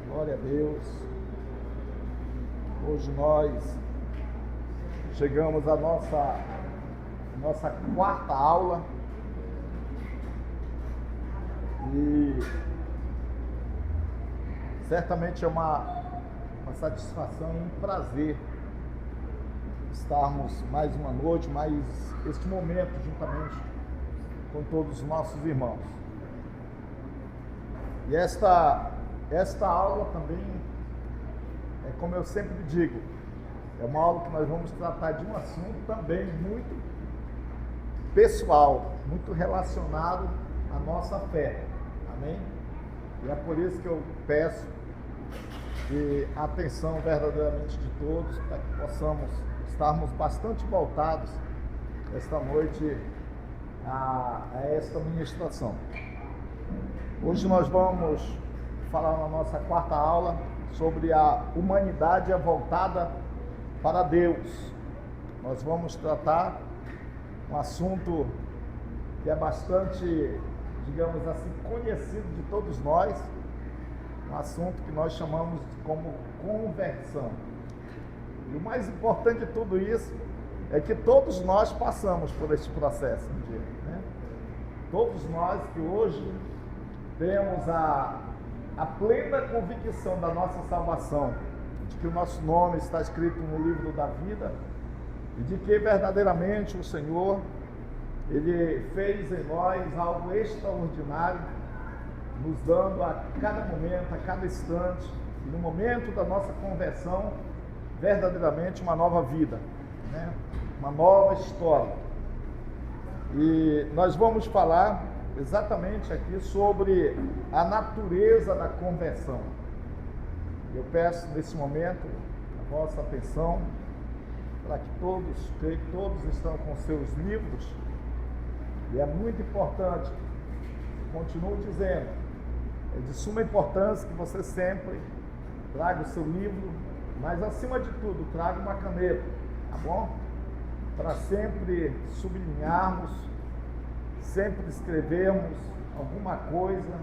Glória a Deus. Hoje nós chegamos à nossa quarta aula e certamente é uma satisfação e um prazer estarmos mais uma noite, mais este momento juntamente com todos os nossos irmãos. E esta aula também, como eu sempre digo, é uma aula que nós vamos tratar de um assunto também muito pessoal, muito relacionado à nossa fé. Amém? E é por isso que eu peço a atenção verdadeiramente de todos, para que possamos estarmos bastante voltados esta noite a esta ministração. Hoje nós vamos falar na nossa quarta aula sobre a humanidade voltada para Deus. Nós vamos tratar um assunto que é bastante, digamos assim, conhecido de todos nós, um assunto que nós chamamos como conversão. E o mais importante de tudo isso é que todos nós passamos por este processo um dia, né? Todos nós que hoje temos a plena convicção da nossa salvação, de que o nosso nome está escrito no livro da vida e de que verdadeiramente o Senhor, Ele fez em nós algo extraordinário, nos dando a cada momento, a cada instante, e no momento da nossa conversão, verdadeiramente uma nova vida, né? Uma nova história. E nós vamos falar exatamente aqui sobre a natureza da conversão. Eu peço nesse momento a vossa atenção para que todos, creio que todos estão com seus livros, e é muito importante, continuo dizendo, é de suma importância que você sempre traga o seu livro, mas acima de tudo, traga uma caneta, tá bom? Para sempre sublinharmos, sempre escrevermos alguma coisa,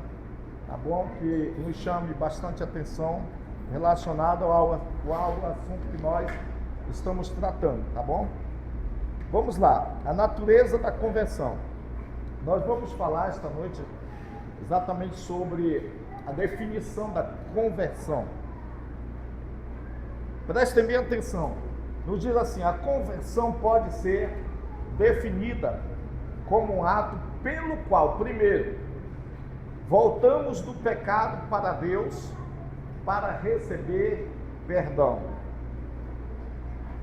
tá bom? Que nos chame bastante atenção relacionado ao assunto que nós estamos tratando, tá bom? Vamos lá, a natureza da conversão. Nós vamos falar esta noite exatamente sobre a definição da conversão. Prestem bem atenção, nos diz assim: a conversão pode ser definida como um ato pelo qual, primeiro, voltamos do pecado para Deus para receber perdão.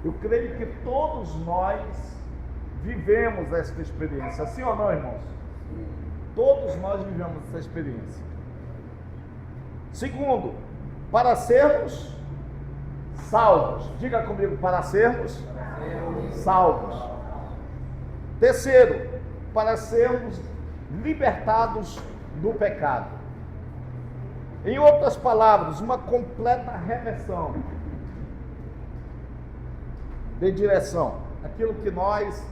Eu creio que todos nós vivemos esta experiência, sim ou não, irmãos? Todos nós vivemos essa experiência. Segundo, para sermos salvos. Diga comigo, para sermos salvos. Terceiro, para sermos libertados do pecado. Em outras palavras, uma completa reversão de direção. Aquilo que nós,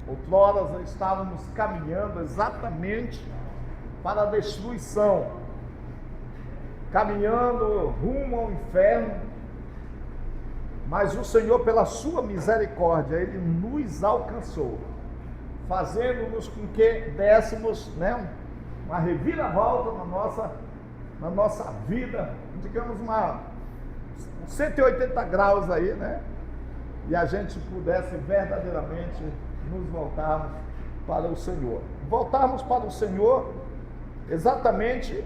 outrora, estávamos caminhando exatamente para a destruição, caminhando rumo ao inferno, mas o Senhor, pela sua misericórdia, Ele nos alcançou, fazendo-nos com que dessemos, né, uma reviravolta na nossa vida, digamos 180 graus aí, né? E a gente pudesse verdadeiramente nos voltarmos para o Senhor. Voltarmos para o Senhor exatamente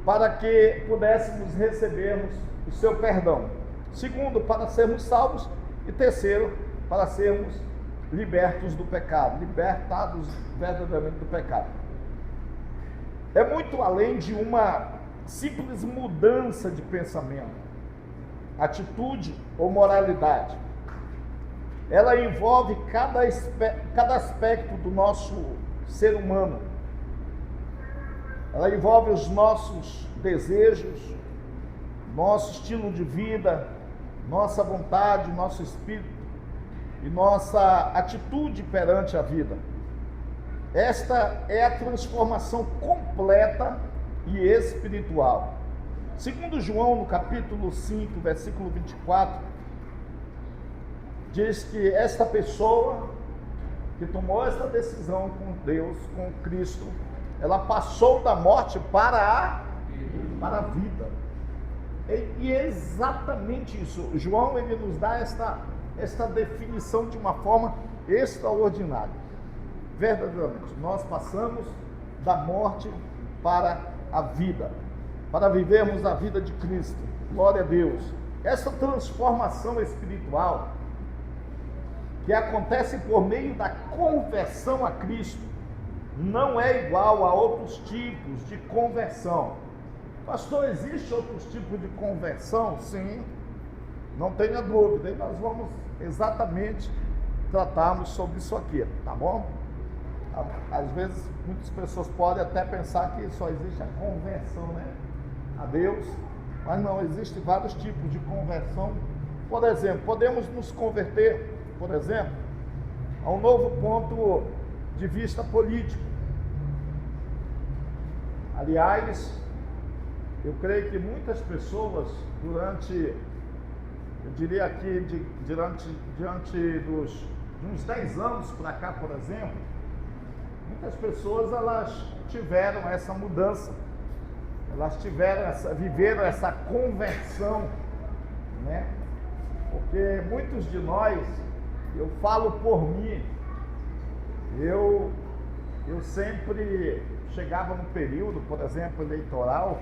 para que pudéssemos recebermos o seu perdão. Segundo, para sermos salvos. E terceiro, para sermos libertos do pecado, libertados verdadeiramente do pecado. É muito além de uma simples mudança de pensamento, atitude ou moralidade. Ela envolve cada aspecto do nosso ser humano. Ela envolve os nossos desejos, nosso estilo de vida, nossa vontade, nosso espírito e nossa atitude perante a vida. Esta é a transformação completa e espiritual. Segundo João, no capítulo 5, versículo 24, diz que esta pessoa que tomou essa decisão com Deus, com Cristo, ela passou da morte para a vida. E é exatamente isso. João, ele nos dá esta definição de uma forma extraordinária. Verdadeiramente, nós passamos da morte para a vida, para vivermos a vida de Cristo. Glória a Deus. Essa transformação espiritual que acontece por meio da conversão a Cristo não é igual a outros tipos de conversão. Pastor, existe outros tipos de conversão? Sim, não tenha dúvida, e nós vamos exatamente tratarmos sobre isso aqui, tá bom? Às vezes muitas pessoas podem até pensar que só existe a conversão, né, a Deus, mas não, existem vários tipos de conversão. Por exemplo, podemos nos converter, por exemplo, a um novo ponto de vista político. Aliás, eu creio que muitas pessoas diante de uns 10 anos para cá, por exemplo, muitas pessoas elas tiveram essa mudança, elas viveram essa conversão, né? Porque muitos de nós, eu falo por mim, eu sempre chegava no período, por exemplo, eleitoral,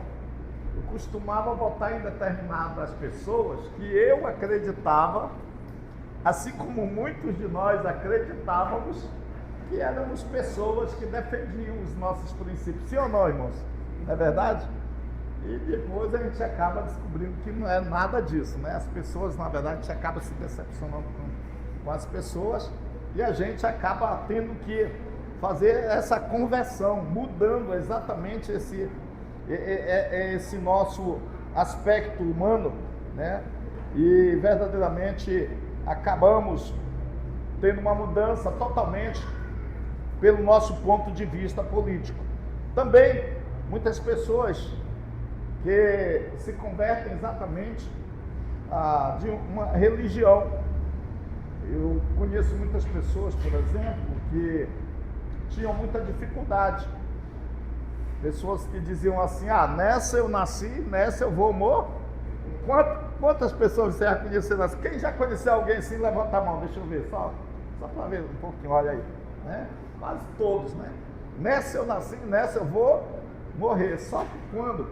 eu costumava votar em determinadas pessoas que eu acreditava, assim como muitos de nós acreditávamos, que éramos pessoas que defendiam os nossos princípios. Sim ou não, irmãos? Não é verdade? E depois a gente acaba descobrindo que não é nada disso, né? As pessoas, na verdade, a gente acaba se decepcionando com as pessoas e a gente acaba tendo que fazer essa conversão, mudando exatamente esse nosso aspecto humano, né? E verdadeiramente acabamos tendo uma mudança totalmente pelo nosso ponto de vista político. Também muitas pessoas que se convertem exatamente de uma religião. Eu conheço muitas pessoas, por exemplo, que tinham muita dificuldade. Pessoas que diziam assim: nessa eu nasci, nessa eu vou morrer. Quantas pessoas você já conheceu? Quem já conheceu alguém assim? Levanta a mão, deixa eu ver, só para ver um pouquinho, olha aí, né? Quase todos, né? Nessa eu nasci, nessa eu vou morrer. Só que quando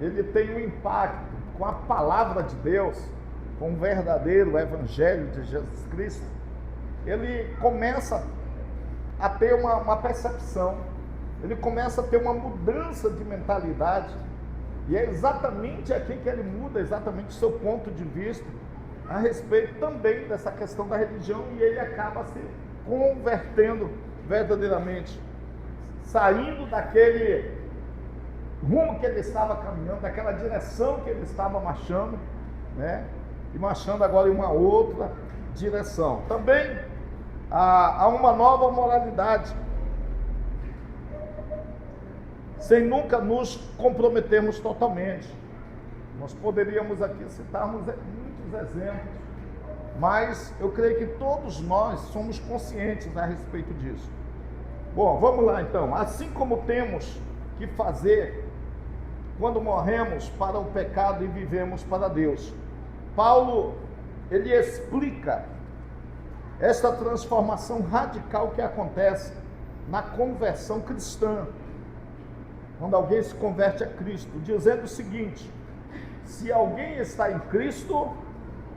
ele tem um impacto com a palavra de Deus, com o verdadeiro evangelho de Jesus Cristo, ele começa a ter uma percepção, ele começa a ter uma mudança de mentalidade, e é exatamente aqui que ele muda exatamente o seu ponto de vista a respeito também dessa questão da religião, e ele acaba se convertendo verdadeiramente, saindo daquele rumo que ele estava caminhando, daquela direção que ele estava marchando, né? E marchando agora em uma outra direção. Também há uma nova moralidade, sem nunca nos comprometermos totalmente. Nós poderíamos aqui citarmos muitos exemplos, mas eu creio que todos nós somos conscientes a respeito disso. Bom, vamos lá então. Assim como temos que fazer quando morremos para o pecado e vivemos para Deus, Paulo, ele explica esta transformação radical que acontece na conversão cristã, quando alguém se converte a Cristo, dizendo o seguinte: se alguém está em Cristo,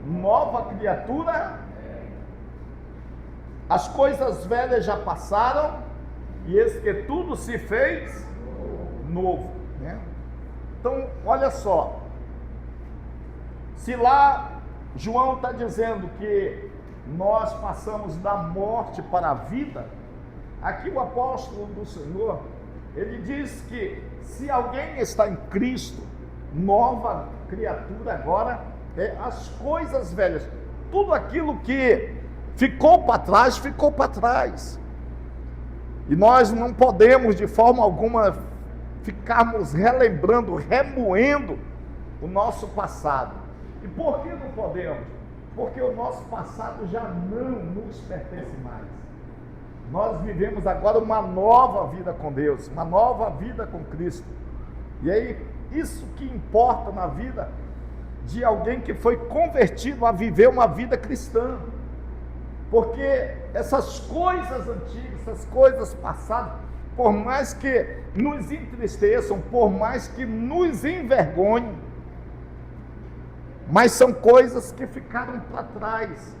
nova criatura, as coisas velhas já passaram, e eis que tudo se fez novo, né? Então, olha só, se lá João está dizendo que nós passamos da morte para a vida, aqui o apóstolo do Senhor, ele diz que se alguém está em Cristo, nova criatura agora, as coisas velhas, tudo aquilo que ficou para trás, ficou para trás. E nós não podemos de forma alguma ficarmos relembrando, remoendo o nosso passado. E por que não podemos? Porque o nosso passado já não nos pertence mais. Nós vivemos agora uma nova vida com Deus, uma nova vida com Cristo. E aí, isso que importa na vida de alguém que foi convertido a viver uma vida cristã. Porque essas coisas antigas, essas coisas passadas, por mais que nos entristeçam, por mais que nos envergonhem, mas são coisas que ficaram para trás.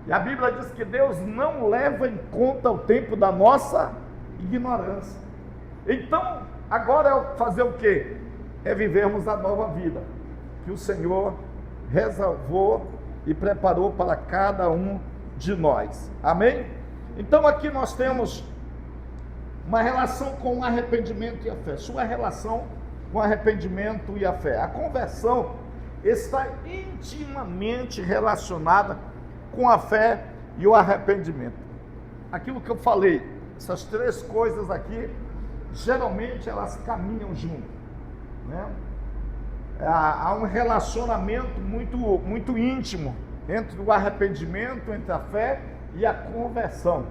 E a Bíblia diz que Deus não leva em conta o tempo da nossa ignorância. Então, agora é fazer o quê? É vivermos a nova vida que o Senhor reservou e preparou para cada um de nós. Amém? Então aqui nós temos uma relação com o arrependimento e a fé. Sua relação com o arrependimento e a fé. A conversão está intimamente relacionada com a fé e o arrependimento. Aquilo que eu falei, essas três coisas aqui, geralmente elas caminham junto, né? Há um relacionamento muito íntimo entre o arrependimento, entre a fé e a conversão.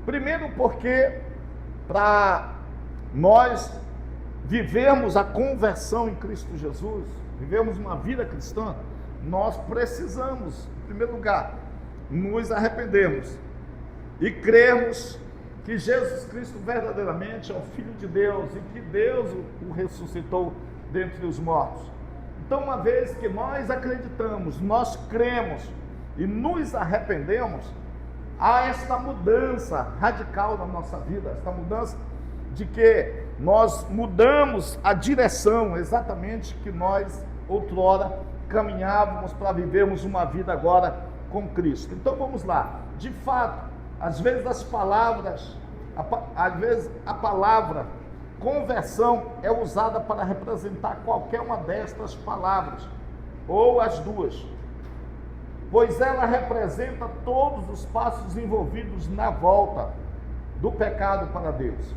Primeiro porque para nós vivermos a conversão em Cristo Jesus, vivermos uma vida cristã, nós precisamos, em primeiro lugar, nos arrependermos e crermos que Jesus Cristo verdadeiramente é o Filho de Deus e que Deus o ressuscitou dentre os mortos. Então, uma vez que nós acreditamos, nós cremos e nos arrependemos, há esta mudança radical na nossa vida, esta mudança de que nós mudamos a direção exatamente que nós outrora caminhávamos para vivermos uma vida agora com Cristo. Então vamos lá. De fato, às vezes a palavra conversão é usada para representar qualquer uma destas palavras, ou as duas, pois ela representa todos os passos envolvidos na volta do pecado para Deus.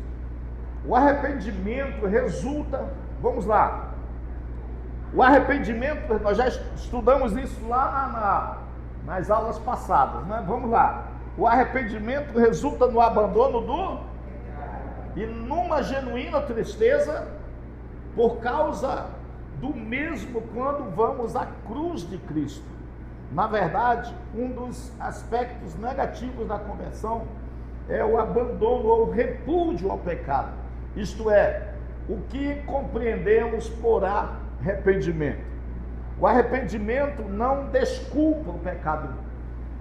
O arrependimento resulta, vamos lá, o arrependimento, nós já estudamos isso lá nas aulas passadas, né? Vamos lá, o arrependimento resulta no abandono e numa genuína tristeza por causa do mesmo quando vamos à cruz de Cristo. Na verdade, um dos aspectos negativos da conversão é o abandono ou repúdio ao pecado, isto é, o que compreendemos por arrependimento. O arrependimento não desculpa o pecado,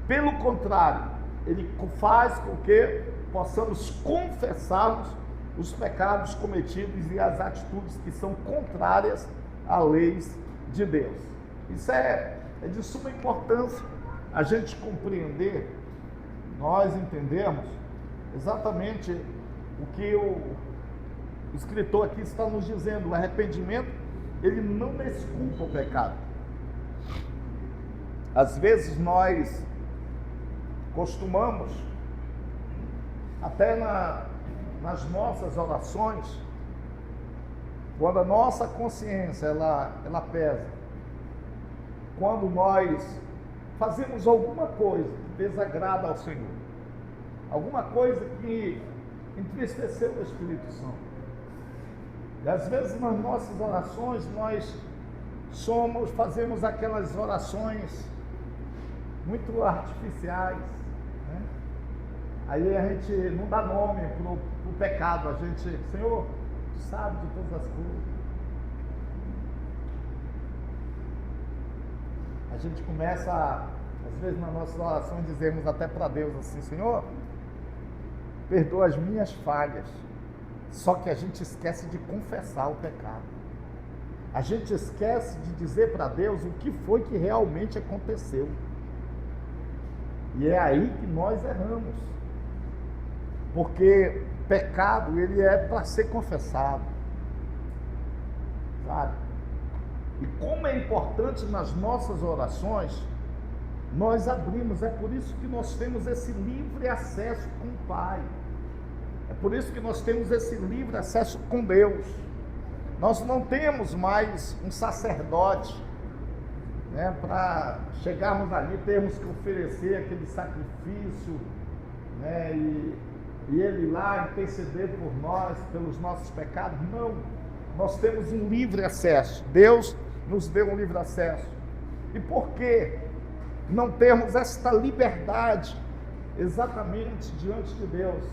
pelo contrário, ele faz com que possamos confessarmos os pecados cometidos e as atitudes que são contrárias às leis de Deus. Isso é de suma importância a gente compreender, nós entendemos exatamente o que o escritor aqui está nos dizendo. O arrependimento, ele não desculpa o pecado. Às vezes nós costumamos, até nas nossas orações, quando a nossa consciência ela pesa, quando nós fazemos alguma coisa que desagrada ao Senhor, alguma coisa que entristeceu o Espírito Santo, e às vezes nas nossas orações nós fazemos aquelas orações muito artificiais, né? Aí a gente não dá nome para o pecado, a gente, Senhor, Tu sabe de todas as coisas. A gente começa, às vezes nas nossas orações, dizemos até para Deus assim: Senhor, perdoa as minhas falhas. Só que a gente esquece de confessar o pecado. A gente esquece de dizer para Deus o que foi que realmente aconteceu. E é aí que nós erramos. Porque pecado, ele é para ser confessado. Sabe? E como é importante nas nossas orações, nós abrimos, é por isso que nós temos esse livre acesso com o Pai. É por isso que nós temos esse livre acesso com Deus. Nós não temos mais um sacerdote, né, para chegarmos ali, termos que oferecer aquele sacrifício, né, e ele lá interceder por nós, pelos nossos pecados. Não, nós temos um livre acesso. Deus nos deu um livre acesso. E por que não termos esta liberdade exatamente diante de Deus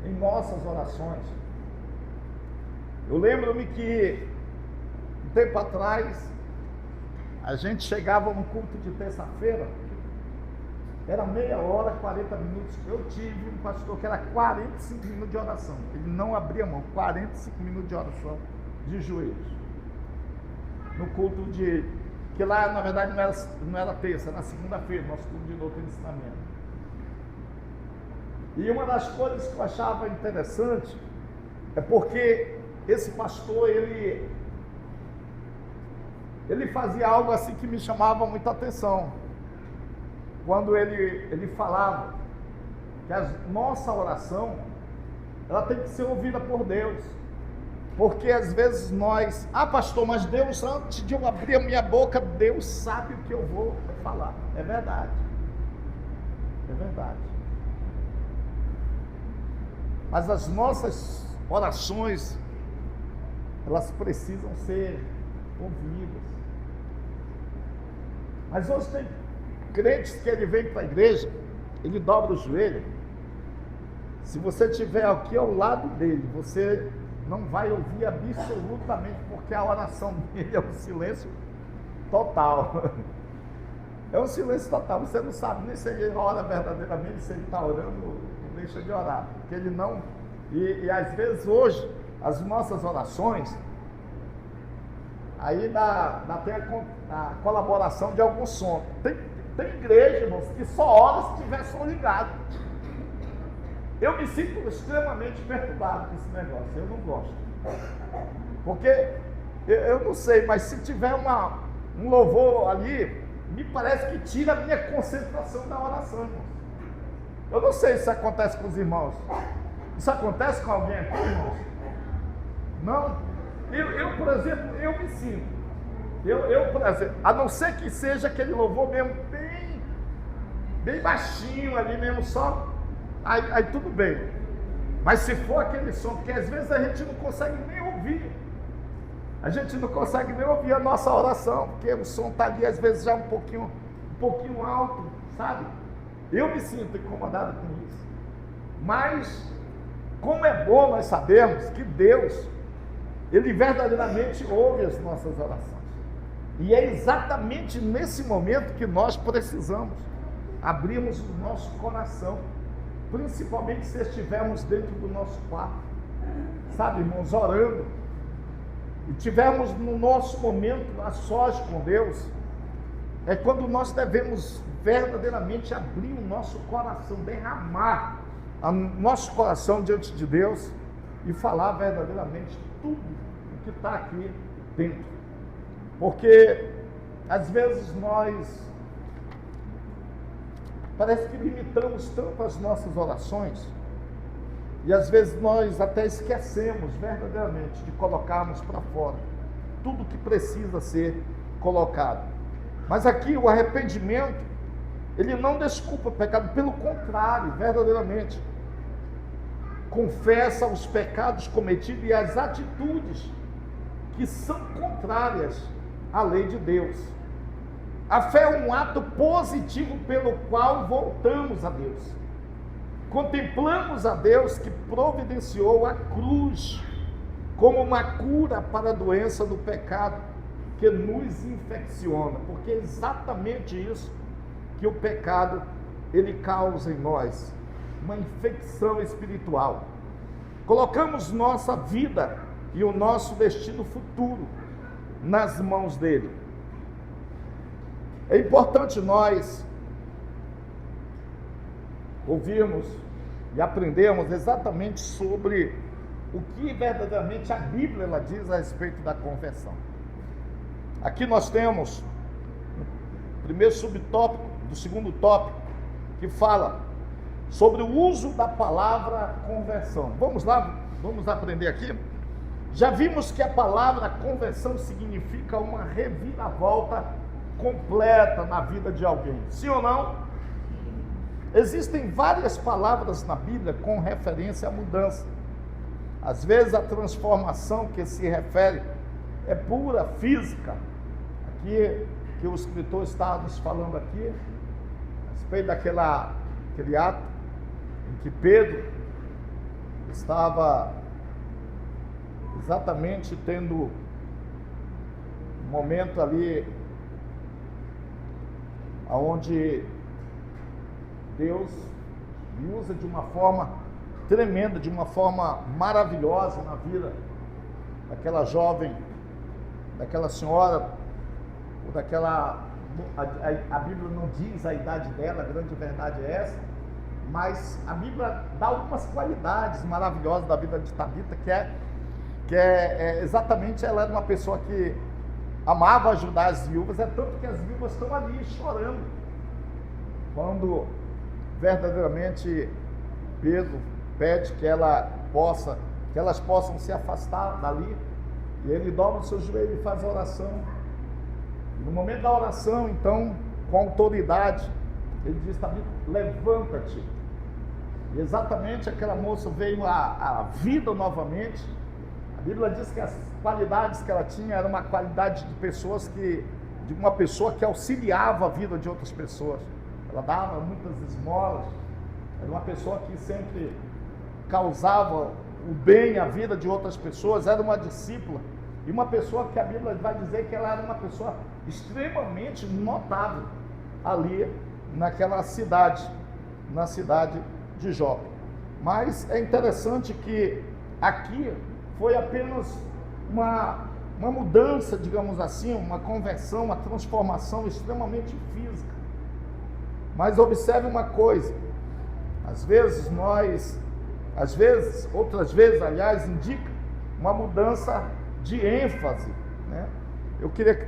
em nossas orações? Eu lembro-me que um tempo atrás a gente chegava no culto de terça-feira, era meia hora, 40 minutos. Eu tive um pastor que era 45 minutos de oração. Ele não abria mão, 45 minutos de oração de joelhos. No culto que lá na verdade não era terça, era segunda-feira, nosso culto de doutrina e ensinamento. E uma das coisas que eu achava interessante é porque esse pastor, ele fazia algo assim que me chamava muita atenção. Quando ele falava que a nossa oração, ela tem que ser ouvida por Deus. Porque às vezes nós, pastor, mas Deus, antes de eu abrir a minha boca, Deus sabe o que eu vou falar. É verdade. É verdade. Mas as nossas orações, elas precisam ser ouvidas. Mas hoje tem crentes que ele vem para a igreja, ele dobra o joelho. Se você estiver aqui ao lado dele, você não vai ouvir absolutamente, porque a oração dele é um silêncio total. É um silêncio total. Você não sabe nem se ele ora verdadeiramente, se ele está orando ou deixa de orar. Porque ele não... E às vezes hoje, as nossas orações, aí tem a colaboração de algum som. Tem igreja, irmãos, que só ora se tiver som ligado. Eu me sinto extremamente perturbado com esse negócio. Eu não gosto. Porque, eu não sei, mas se tiver um louvor ali, me parece que tira a minha concentração da oração, irmãos. Eu não sei se isso acontece com os irmãos. Isso acontece com alguém aqui, irmãos? Não? Eu, por exemplo, eu me sinto. Eu, por exemplo, a não ser que seja aquele louvor mesmo bem baixinho ali mesmo, só, aí tudo bem. Mas se for aquele som, porque às vezes a gente não consegue nem ouvir. A gente não consegue nem ouvir a nossa oração, porque o som está ali às vezes já um pouquinho alto, sabe? Eu me sinto incomodado com isso. Mas, como é bom nós sabermos que Deus, Ele verdadeiramente ouve as nossas orações. E é exatamente nesse momento que nós precisamos abrirmos o nosso coração, principalmente se estivermos dentro do nosso quarto, sabe, irmãos, orando, e tivermos no nosso momento a sós com Deus. É quando nós devemos verdadeiramente abrir o nosso coração, derramar o nosso coração diante de Deus e falar verdadeiramente tudo o que está aqui dentro. Porque às vezes nós parece que limitamos tanto as nossas orações, e às vezes nós até esquecemos verdadeiramente de colocarmos para fora tudo que precisa ser colocado. Mas aqui o arrependimento, ele não desculpa o pecado, pelo contrário, verdadeiramente confessa os pecados cometidos e as atitudes que são contrárias à lei de Deus. A fé é um ato positivo pelo qual voltamos a Deus. Contemplamos a Deus que providenciou a cruz como uma cura para a doença do pecado que nos infecciona, porque é exatamente isso que o pecado ele causa em nós, uma infecção espiritual. Colocamos nossa vida e o nosso destino futuro nas mãos dele. É importante nós ouvirmos e aprendermos exatamente sobre o que verdadeiramente a Bíblia ela diz a respeito da conversão. Aqui nós temos o primeiro subtópico do segundo tópico, que fala sobre o uso da palavra conversão. Vamos lá, vamos aprender aqui? Já vimos que a palavra conversão significa uma reviravolta completa na vida de alguém. Sim ou não? Existem várias palavras na Bíblia com referência à mudança. Às vezes a transformação que se refere é pura física. Aqui, que o escritor está nos falando aqui, a respeito daquele ato em que Pedro estava exatamente tendo um momento ali onde Deus me usa de uma forma tremenda, de uma forma maravilhosa na vida daquela jovem, daquela senhora, ou daquela, a Bíblia não diz a idade dela, a grande verdade é essa, mas a Bíblia dá algumas qualidades maravilhosas da vida de Tabita, que é exatamente, ela era uma pessoa que amava ajudar as viúvas, é tanto que as viúvas estão ali chorando, quando verdadeiramente Pedro pede que elas possam se afastar dali, e ele dobra o seu joelho e faz a oração. E no momento da oração, então, com autoridade, ele diz: Tabita, levanta-te. E exatamente aquela moça veio à vida novamente. A Bíblia diz que as qualidades que ela tinha era uma qualidade de uma pessoa que auxiliava a vida de outras pessoas. Ela dava muitas esmolas, era uma pessoa que sempre causava o bem à vida de outras pessoas, era uma discípula, e uma pessoa que a Bíblia vai dizer que ela era uma pessoa extremamente notável ali naquela cidade, na cidade de Jope. Mas é interessante que aqui foi apenas uma mudança, digamos assim, uma conversão, uma transformação extremamente física. Mas observe uma coisa, outras vezes, aliás, indica uma mudança de ênfase, né? Eu queria que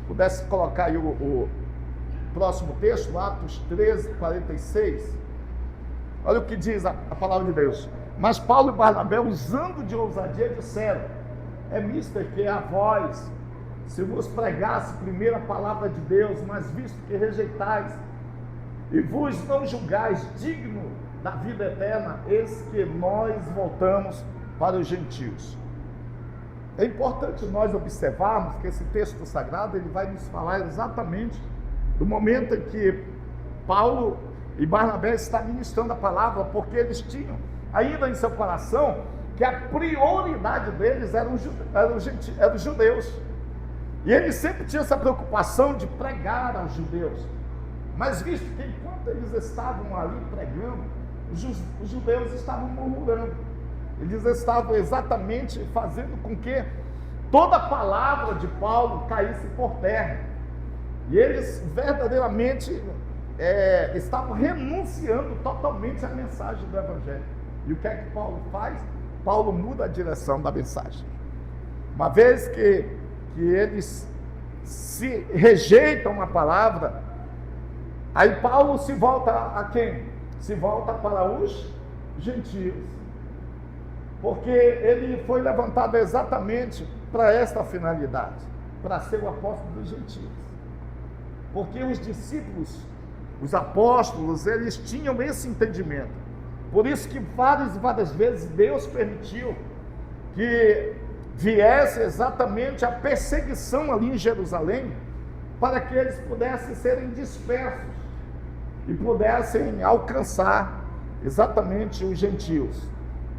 pudesse colocar aí o próximo texto, Atos 13, 46. Olha o que diz a palavra de Deus. Mas Paulo e Barnabé, usando de ousadia, disseram: é mister que a vós, se vos pregasse primeiro a palavra de Deus, mas visto que rejeitais e vos não julgais digno da vida eterna, eis que nós voltamos para os gentios. É importante nós observarmos que esse texto sagrado, ele vai nos falar exatamente do momento em que Paulo e Barnabé estão ministrando a palavra, porque eles tinham ainda em seu coração que a prioridade deles eram os judeus, e eles sempre tinham essa preocupação de pregar aos judeus. Mas visto que enquanto eles estavam ali pregando, os judeus estavam murmurando, eles estavam exatamente fazendo com que toda a palavra de Paulo caísse por terra, e eles verdadeiramente estavam renunciando totalmente à mensagem do Evangelho. E o que é que Paulo faz? Paulo muda a direção da mensagem. Uma vez que eles se rejeitam a palavra, aí Paulo se volta a quem? Se volta para os gentios, porque ele foi levantado exatamente para esta finalidade, para ser o apóstolo dos gentios, porque os discípulos, os apóstolos, eles tinham esse entendimento. Por isso que várias vezes Deus permitiu que viesse exatamente a perseguição ali em Jerusalém, para que eles pudessem serem dispersos e pudessem alcançar exatamente os gentios.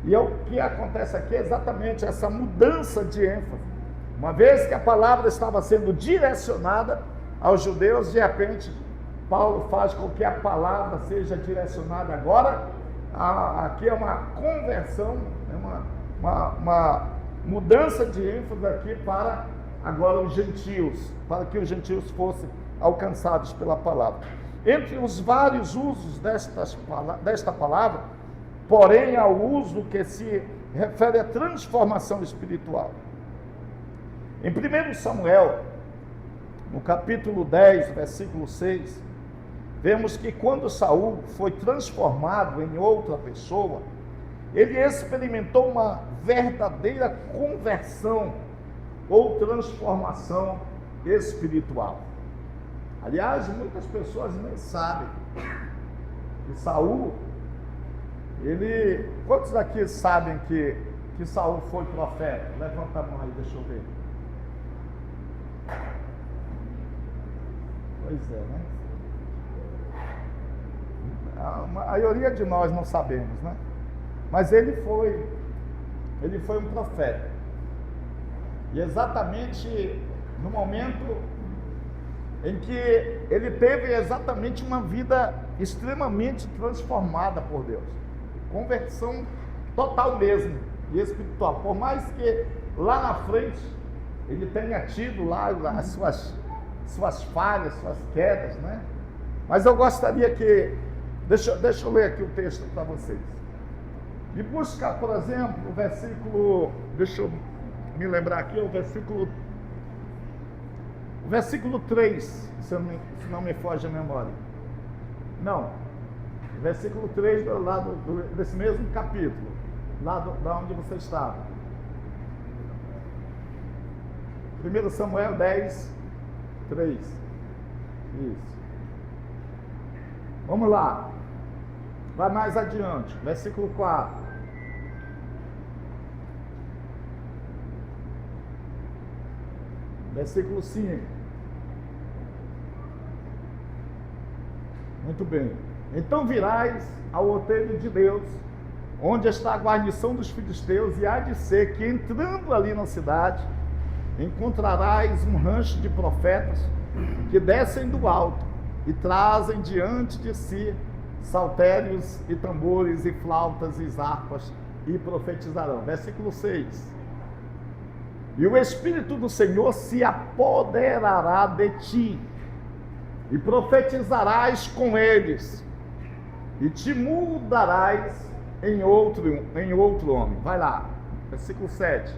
E é o que acontece aqui, é exatamente essa mudança de ênfase. Uma vez que a palavra estava sendo direcionada aos judeus, de repente Paulo faz com que a palavra seja direcionada agora. Aqui é uma conversão, uma mudança de ênfase aqui para agora os gentios, para que os gentios fossem alcançados pela palavra. Entre os vários usos desta palavra, porém há o uso que se refere à transformação espiritual. Em 1 Samuel, no capítulo 10, versículo 6, vemos que quando Saul foi transformado em outra pessoa, ele experimentou uma verdadeira conversão ou transformação espiritual. Aliás, muitas pessoas nem sabem que Saul, quantos aqui sabem que Saul foi profeta? Levanta a mão aí, deixa eu ver. Pois é, né? A maioria de nós não sabemos, né? Mas ele foi um profeta. E exatamente no momento em que ele teve exatamente uma vida extremamente transformada por Deus. Conversão total mesmo, e espiritual. Por mais que lá na frente ele tenha tido lá as suas falhas, suas quedas, né? Mas eu gostaria que... Deixa eu ler aqui o texto para vocês. E busca, por exemplo, o versículo... Deixa eu me lembrar aqui, o versículo 3, se não me foge a memória. Não, versículo 3 desse mesmo capítulo, da onde você estava. 1 Samuel 10, 3. Isso. Vamos lá. Vai mais adiante, versículo 4. Versículo 5. Muito bem. Então virás ao outeiro de Deus, onde está a guarnição dos filisteus, e há de ser que, entrando ali na cidade, encontrarás um rancho de profetas que descem do alto e trazem diante de si saltérios e tambores e flautas e harpas, e profetizarão. Versículo 6. E o Espírito do Senhor se apoderará de ti, e profetizarás com eles, e te mudarás em outro homem. Vai lá, versículo 7.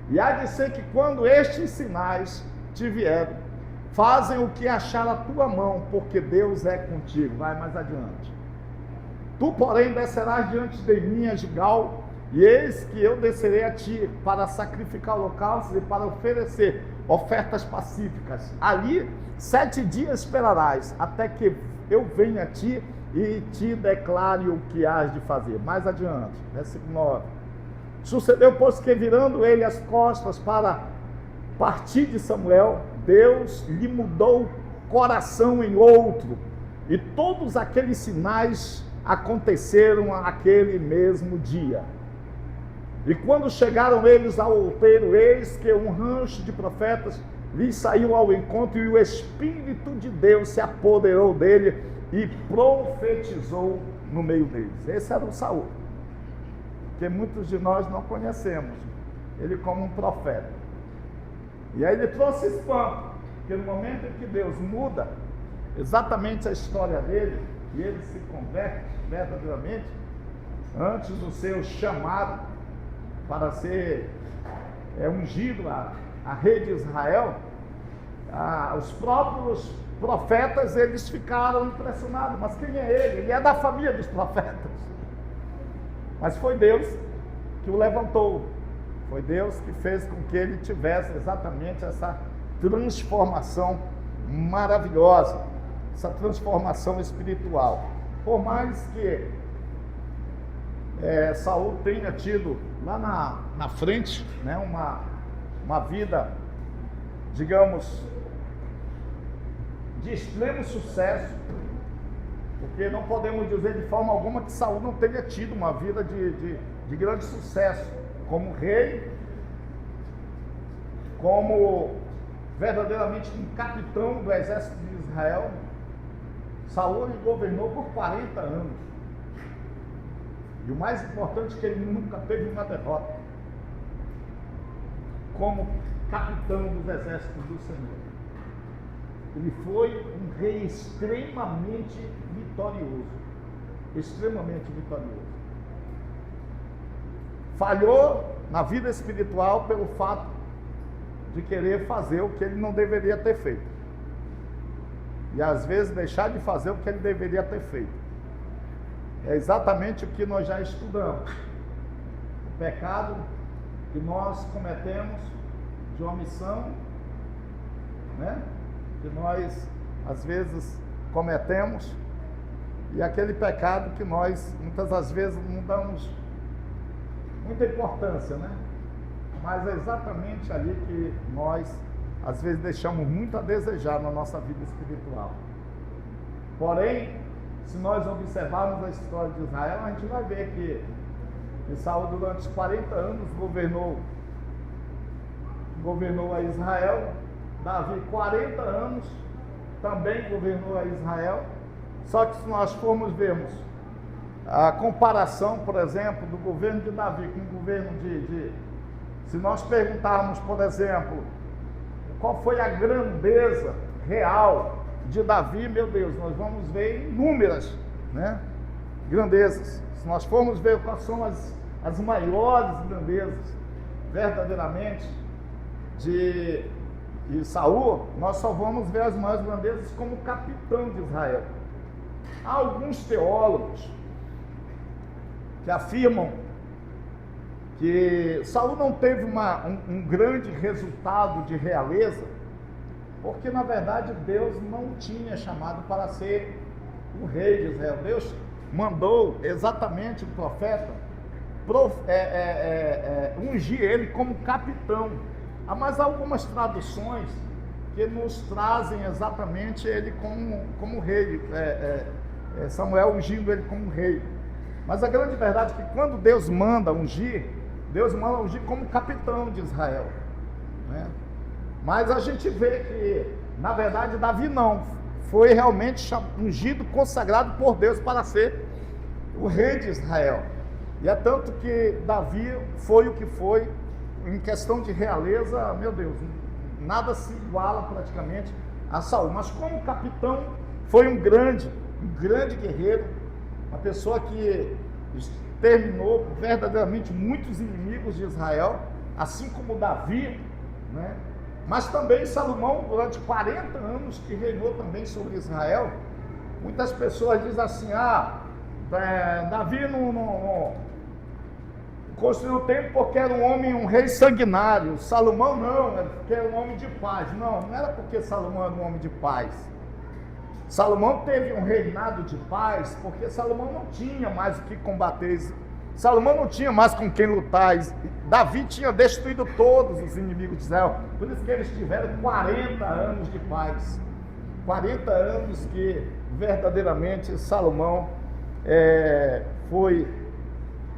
E há de ser que quando estes sinais te vierem, fazem o que achar a tua mão, porque Deus é contigo. Vai mais adiante. Tu, porém, descerás diante de mim a Gilgal, e eis que eu descerei a ti para sacrificar holocaustos e para oferecer ofertas pacíficas. Ali 7 dias esperarás, até que eu venha a ti e te declare o que hás de fazer. Mais adiante, versículo 9. Sucedeu, pois, que virando ele as costas para partir de Samuel, Deus lhe mudou o coração em outro, e todos aqueles sinais aconteceram aquele mesmo dia. E quando chegaram eles ao outeiro, eis que um rancho de profetas lhes saiu ao encontro, e o Espírito de Deus se apoderou dele e profetizou no meio deles. Esse era o Saul, que muitos de nós não conhecemos ele como um profeta. E aí ele trouxe espanto, porque no momento em que Deus muda exatamente a história dele, e ele se converte verdadeiramente, antes do seu chamado para ser ungido a rei de Israel, os próprios profetas, eles ficaram impressionados. Mas quem é ele? Ele é da família dos profetas. Mas foi Deus que o levantou, foi Deus que fez com que ele tivesse exatamente essa transformação maravilhosa, essa transformação espiritual. Por mais que Saul tenha tido lá na frente, né, uma vida, digamos, de extremo sucesso, porque não podemos dizer de forma alguma que Saul não tenha tido uma vida de grande sucesso como rei, como verdadeiramente um capitão do exército de Israel. Saul governou por 40 anos. E o mais importante é que ele nunca teve uma derrota como capitão dos exércitos do Senhor. Ele foi um rei extremamente vitorioso. Extremamente vitorioso. Falhou na vida espiritual pelo fato de querer fazer o que ele não deveria ter feito. e às vezes deixar de fazer o que ele deveria ter feito. É exatamente o que nós já estudamos. O pecado que nós cometemos de omissão, né? Que nós às vezes cometemos, e aquele pecado que nós muitas das vezes não damos muita importância, né? Mas é exatamente ali que nós às vezes deixamos muito a desejar na nossa vida espiritual. Porém, se nós observarmos a história de Israel, a gente vai ver que Saul durante 40 anos governou a Israel. Davi 40 anos também governou a Israel. Só que se nós formos vermos a comparação, por exemplo, do governo de Davi com o governo se nós perguntarmos, por exemplo, qual foi a grandeza real de Davi, meu Deus, nós vamos ver inúmeras, né, grandezas. Se nós formos ver quais são as maiores grandezas verdadeiramente de Saul, nós só vamos ver as maiores grandezas como capitão de Israel. Há alguns teólogos que afirmam que Saul não teve um grande resultado de realeza, porque na verdade Deus não tinha chamado para ser o rei de Israel. Deus mandou exatamente o profeta ungir ele como capitão. Há mais algumas traduções que nos trazem exatamente ele como rei, Samuel ungindo ele como rei. Mas a grande verdade é que quando Deus manda ungir como capitão de Israel, né? Mas a gente vê que, na verdade, Davi não foi realmente ungido, consagrado por Deus para ser o rei de Israel. E é tanto que Davi foi o que foi, em questão de realeza, meu Deus, nada se iguala praticamente a Saul. Mas como capitão, foi um grande guerreiro, uma pessoa que exterminou verdadeiramente muitos inimigos de Israel, assim como Davi, né? Mas também Salomão, durante 40 anos que reinou também sobre Israel. Muitas pessoas dizem assim: Davi não construiu o templo porque era um rei sanguinário. Salomão não, era porque era um homem de paz. Não era porque Salomão era um homem de paz. Salomão teve um reinado de paz porque Salomão não tinha mais o que combater. Salomão não tinha mais com quem lutar. Davi tinha destruído todos os inimigos de Israel. Por isso que eles tiveram 40 anos de paz. 40 anos que verdadeiramente Salomão foi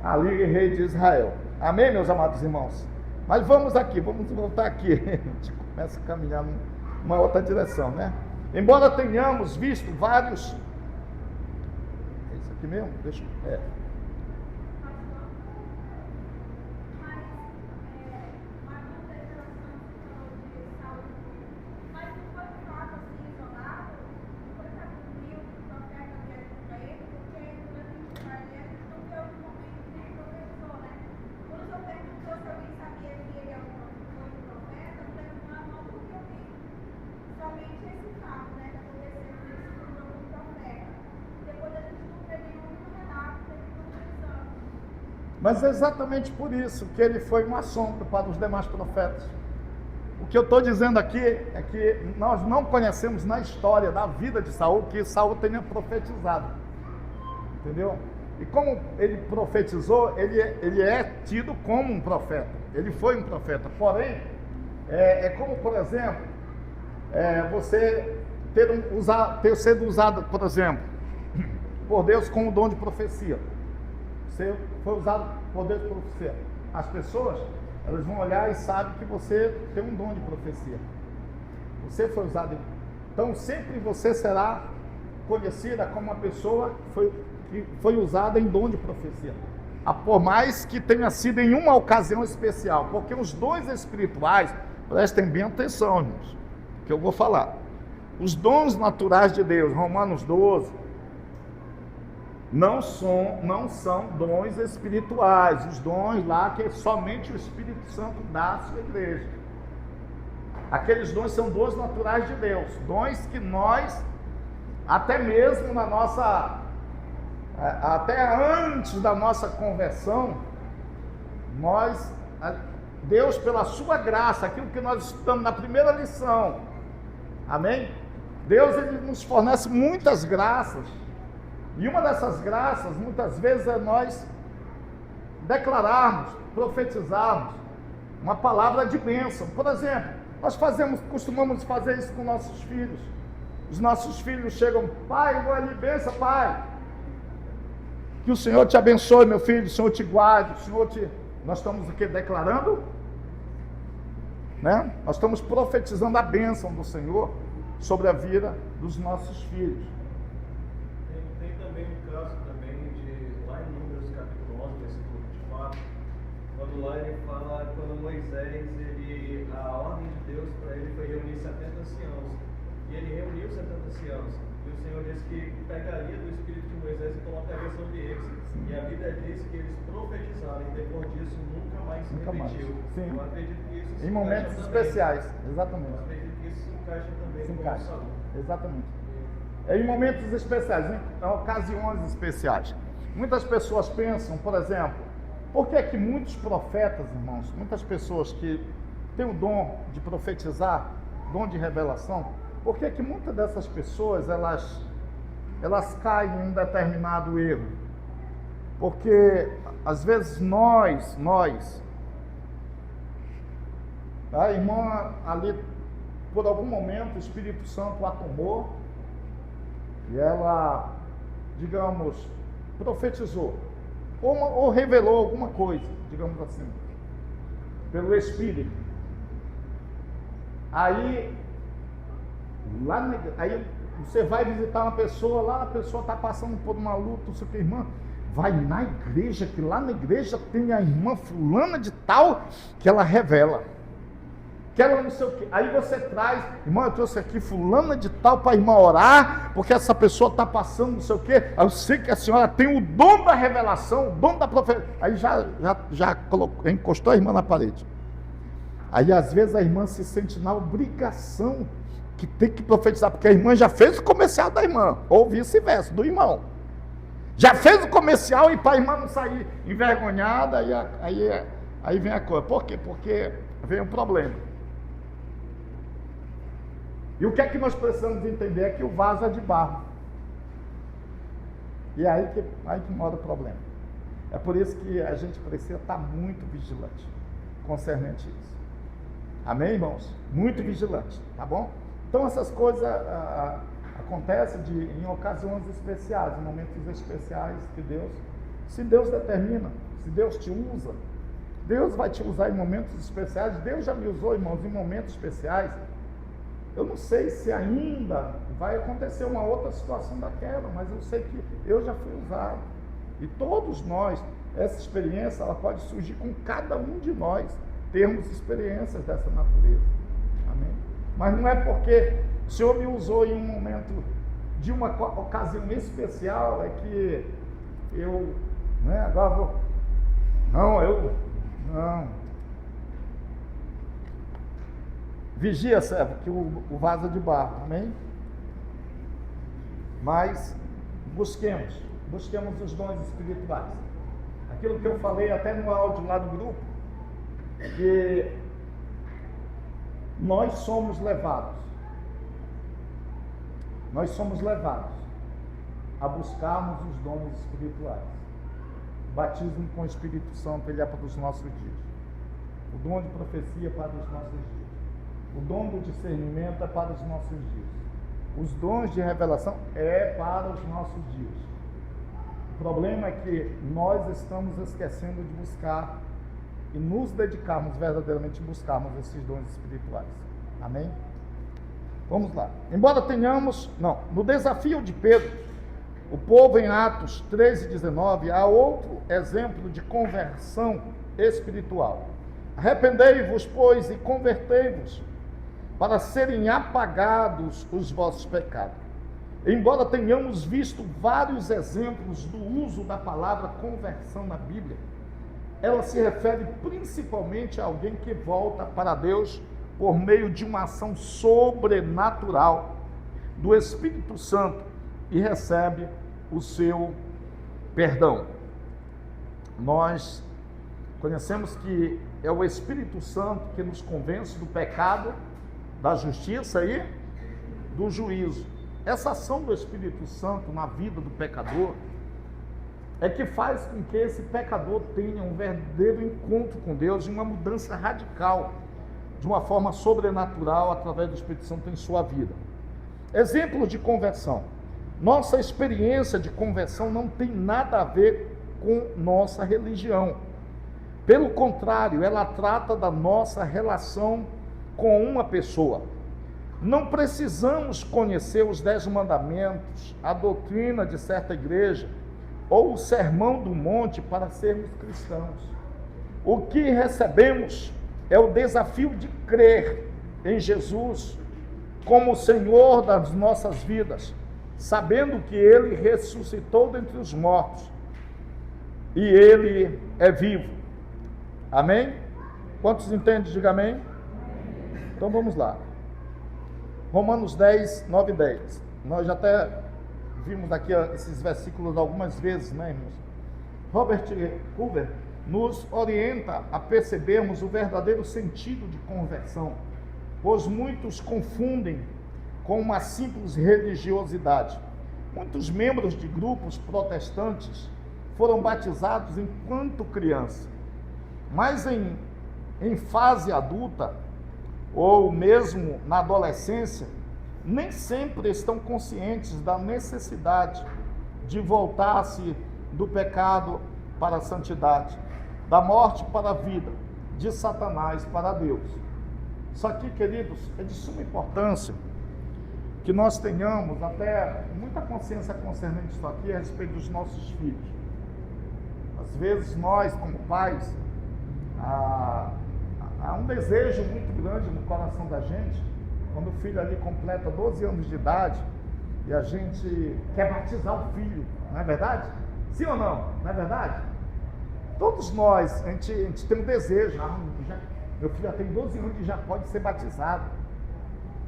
ali rei de Israel. Amém, meus amados irmãos? Mas vamos voltar aqui. A gente começa a caminhar numa outra direção, né? Embora tenhamos visto vários... É isso aqui mesmo? Deixa eu... Mas é exatamente por isso que ele foi uma sombra para os demais profetas. O que eu estou dizendo aqui é que nós não conhecemos na história da vida de Saul que Saul tenha profetizado. Entendeu? E como ele profetizou, ele é tido como um profeta. Ele foi um profeta. Porém, é como, por exemplo, você ter sido usado, por exemplo, por Deus com o dom de profecia. Você foi usado por Deus de profecia. As pessoas, elas vão olhar e sabem que você tem um dom de profecia. Você foi usado. Então, sempre você será conhecida como uma pessoa que foi usada em dom de profecia. Por mais que tenha sido em uma ocasião especial. Porque os dons espirituais, prestem bem atenção, irmãos, que eu vou falar. Os dons naturais de Deus, Romanos 12, não são dons espirituais, os dons lá que somente o Espírito Santo dá à sua igreja. Aqueles dons são dons naturais de Deus, dons que nós até mesmo na nossa, até antes da nossa conversão, Deus, pela sua graça, aquilo que nós estudamos na primeira lição, amém? Deus, ele nos fornece muitas graças, e uma dessas graças, muitas vezes, é nós declararmos, profetizarmos uma palavra de bênção. Por exemplo, nós costumamos fazer isso com nossos filhos. Os nossos filhos chegam: pai, eu vou ali, benção, pai. Que o Senhor te abençoe, meu filho, o Senhor te guarde, o Senhor te... Nós estamos aqui declarando, né? Nós estamos profetizando a bênção do Senhor sobre a vida dos nossos filhos. Tem também um caso também de, lá em Números capítulo 11, versículo 24, quando lá ele fala, quando Moisés, a ordem de Deus para ele foi reunir 70 anciãos, e ele reuniu 70 anciãos, e o Senhor disse que pegaria do espírito de Moisés e colocaria sobre eles, e a Bíblia diz que eles profetizaram, e depois disso nunca mais se repetiu. Sim. Eu acredito que isso se Em momentos também. especiais, exatamente. Eu acredito que isso se encaixa também Se com encaixa. o salão. Exatamente. É em momentos especiais, em ocasiões especiais. Muitas pessoas pensam, por exemplo, por que é que muitos profetas, irmãos, muitas pessoas que têm o dom de profetizar, dom de revelação, por que é que muitas dessas pessoas, elas caem em um determinado erro? Porque, às vezes, a irmã ali, por algum momento, o Espírito Santo a tomou e ela, digamos, profetizou ou revelou alguma coisa, digamos assim, pelo Espírito. Aí você vai visitar uma pessoa, lá a pessoa está passando por uma luta, não sei o que, irmã, vai na igreja, que lá na igreja tem a irmã fulana de tal, que ela revela. Que ela não sei o que. Aí você traz, irmão, eu trouxe aqui fulana de tal para a irmã orar, porque essa pessoa está passando não sei o que. Aí eu sei que a senhora tem o dom da revelação, o dom da profecia. Aí já encostou a irmã na parede. Aí às vezes a irmã se sente na obrigação que tem que profetizar, porque a irmã já fez o comercial da irmã, ou vice-versa, do irmão. Já fez o comercial e para a irmã não sair envergonhada, aí vem a coisa. Por quê? Porque vem o problema. E o que é que nós precisamos entender é que o vaso é de barro. E é aí que mora o problema. É por isso que a gente precisa estar muito vigilante concernente isso. Amém, irmãos? Muito vigilante, tá bom? Então essas coisas acontecem em ocasiões especiais, em momentos especiais que Deus, se Deus determina, se Deus te usa, Deus vai te usar em momentos especiais. Deus já me usou, irmãos, em momentos especiais. Eu não sei se ainda vai acontecer uma outra situação daquela, mas eu sei que eu já fui usado. E todos nós, essa experiência, ela pode surgir com cada um de nós, termos experiências dessa natureza. Amém? Mas não é porque o Senhor me usou em um momento de uma ocasião especial, é que eu, né, agora vou... Não. Vigia, servo, que o vaso é de barro, amém? Mas busquemos os dons espirituais. Aquilo que eu falei até no áudio lá do grupo, que nós somos levados a buscarmos os dons espirituais. O batismo com o Espírito Santo, ele é para os nossos dias. O dom de profecia é para os nossos dias. O dom do discernimento é para os nossos dias. Os dons de revelação é para os nossos dias. O problema é que nós estamos esquecendo de buscar e nos dedicarmos verdadeiramente a buscarmos esses dons espirituais. Amém? Vamos lá. Embora tenhamos, no desafio de Pedro, o povo em Atos 13:19, há outro exemplo de conversão espiritual. Arrependei-vos, pois, e convertei-vos, para serem apagados os vossos pecados. Embora tenhamos visto vários exemplos do uso da palavra conversão na Bíblia, ela se refere principalmente a alguém que volta para Deus por meio de uma ação sobrenatural do Espírito Santo e recebe o seu perdão. Nós conhecemos que é o Espírito Santo que nos convence do pecado, da justiça e do juízo. Essa ação do Espírito Santo na vida do pecador é que faz com que esse pecador tenha um verdadeiro encontro com Deus e uma mudança radical, de uma forma sobrenatural, através do Espírito Santo em sua vida. Exemplo de conversão. Nossa experiência de conversão não tem nada a ver com nossa religião. Pelo contrário, ela trata da nossa relação com uma pessoa. Não precisamos conhecer os 10 mandamentos, a doutrina de certa igreja ou o sermão do monte para sermos cristãos. O que recebemos é o desafio de crer em Jesus como o Senhor das nossas vidas, sabendo que Ele ressuscitou dentre os mortos e Ele é vivo. Amém? Quantos entendem? Diga amém. Então vamos lá. Romanos 10, 9 e 10. Nós já até vimos aqui esses versículos algumas vezes, né, irmãos? Robert Hoover nos orienta a percebermos o verdadeiro sentido de conversão, pois muitos confundem com uma simples religiosidade. Muitos membros de grupos protestantes foram batizados enquanto criança, mas em fase adulta, ou mesmo na adolescência, nem sempre estão conscientes da necessidade de voltar-se do pecado para a santidade, da morte para a vida, de Satanás para Deus. Isso aqui, queridos, é de suma importância que nós tenhamos até muita consciência concernente isso aqui a respeito dos nossos filhos. Às vezes nós, como pais, há um desejo muito grande no coração da gente, quando o filho ali completa 12 anos de idade, e a gente quer batizar o filho, não é verdade? Sim ou não? Não é verdade? Todos nós, a gente tem um desejo, meu filho já tem 12 anos e já pode ser batizado.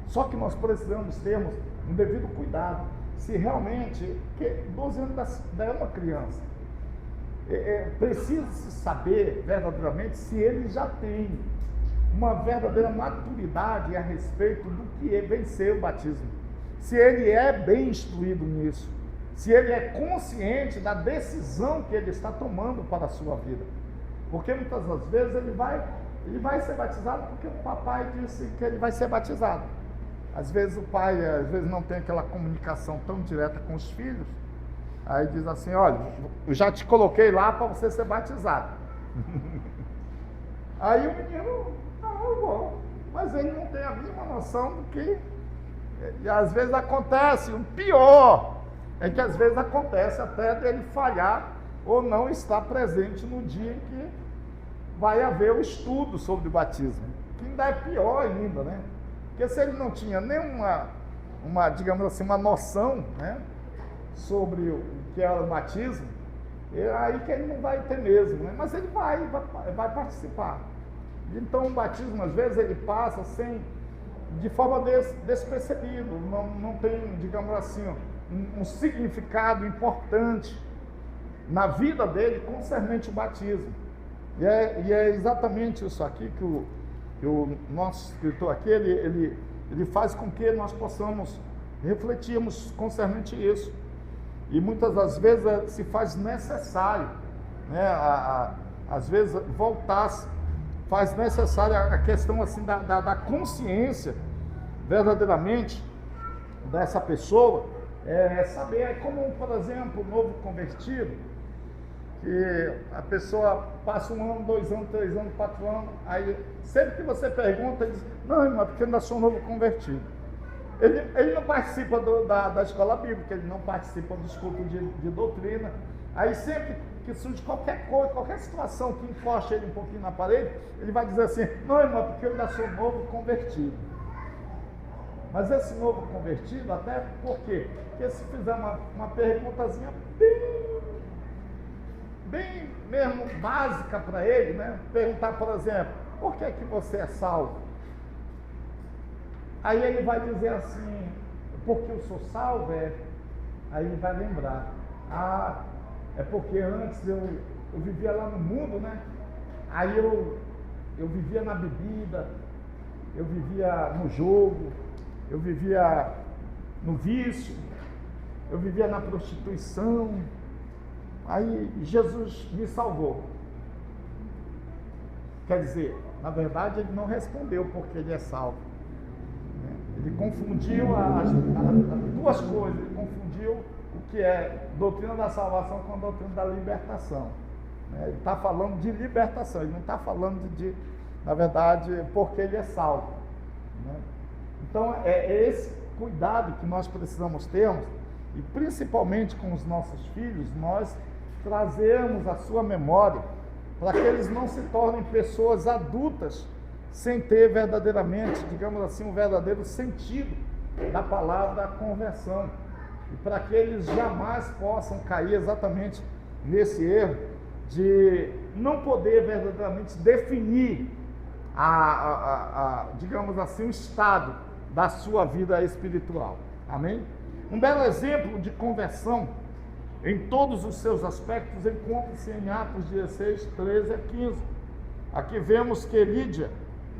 Só que nós precisamos termos um devido cuidado, se realmente, porque 12 anos ainda é uma criança, precisa-se saber verdadeiramente se ele já tem uma verdadeira maturidade a respeito do que vem ser o batismo, se ele é bem instruído nisso, se ele é consciente da decisão que ele está tomando para a sua vida, porque muitas das vezes ele vai ser batizado porque o papai disse que ele vai ser batizado. Às vezes o pai não tem aquela comunicação tão direta com os filhos, aí diz assim: olha, eu já te coloquei lá para você ser batizado. Aí o menino, eu vou, mas ele não tem a mínima noção do que, e às vezes acontece, o pior é que às vezes acontece até dele falhar ou não estar presente no dia em que vai haver o estudo sobre o batismo, que ainda é pior ainda, né? Porque se ele não tinha nenhuma, digamos assim, uma noção, né, sobre o que é o batismo, aí que ele não vai ter mesmo, né? Mas ele vai participar. Então o batismo, às vezes, ele passa de forma despercebido, não tem, digamos assim, um significado importante na vida dele concernente o batismo. E é exatamente isso aqui que o nosso escritor aqui, ele faz com que nós possamos refletirmos concernente isso. E muitas das vezes se faz necessário, né, às vezes faz necessário a questão assim da consciência verdadeiramente dessa pessoa, saber, como por exemplo o novo convertido, que a pessoa passa 1 ano, 2 anos, 3 anos, 4 anos, aí sempre que você pergunta, ele diz: não, irmão, porque eu ainda sou um novo convertido. Ele não participa da escola bíblica, ele não participa dos cultos de doutrina. Aí sempre que surge qualquer coisa, qualquer situação que encoste ele um pouquinho na parede, ele vai dizer assim: não, irmão, porque eu ainda sou um novo convertido. Mas esse novo convertido, até por quê? Porque se fizer uma perguntazinha bem mesmo básica para ele, né? Perguntar, por exemplo: por que você é salvo? Aí ele vai dizer assim: porque eu sou salvo, Aí ele vai lembrar, é porque antes eu vivia lá no mundo, né? Aí eu vivia na bebida, eu vivia no jogo, eu vivia no vício, eu vivia na prostituição. Aí Jesus me salvou. Quer dizer, na verdade ele não respondeu porque ele é salvo. Ele confundiu as duas coisas. Ele confundiu o que é doutrina da salvação com a doutrina da libertação. Ele está falando de libertação, ele não está falando na verdade, porque ele é salvo. Então é esse cuidado que nós precisamos ter, e principalmente com os nossos filhos, nós trazermos a sua memória para que eles não se tornem pessoas adultas sem ter verdadeiramente, digamos assim, um verdadeiro sentido da palavra conversão, e para que eles jamais possam cair exatamente nesse erro de não poder verdadeiramente definir digamos assim, o estado da sua vida espiritual. Amém? Um belo exemplo de conversão em todos os seus aspectos encontra-se em Atos 16, 13 a 15. Aqui vemos que Lídia,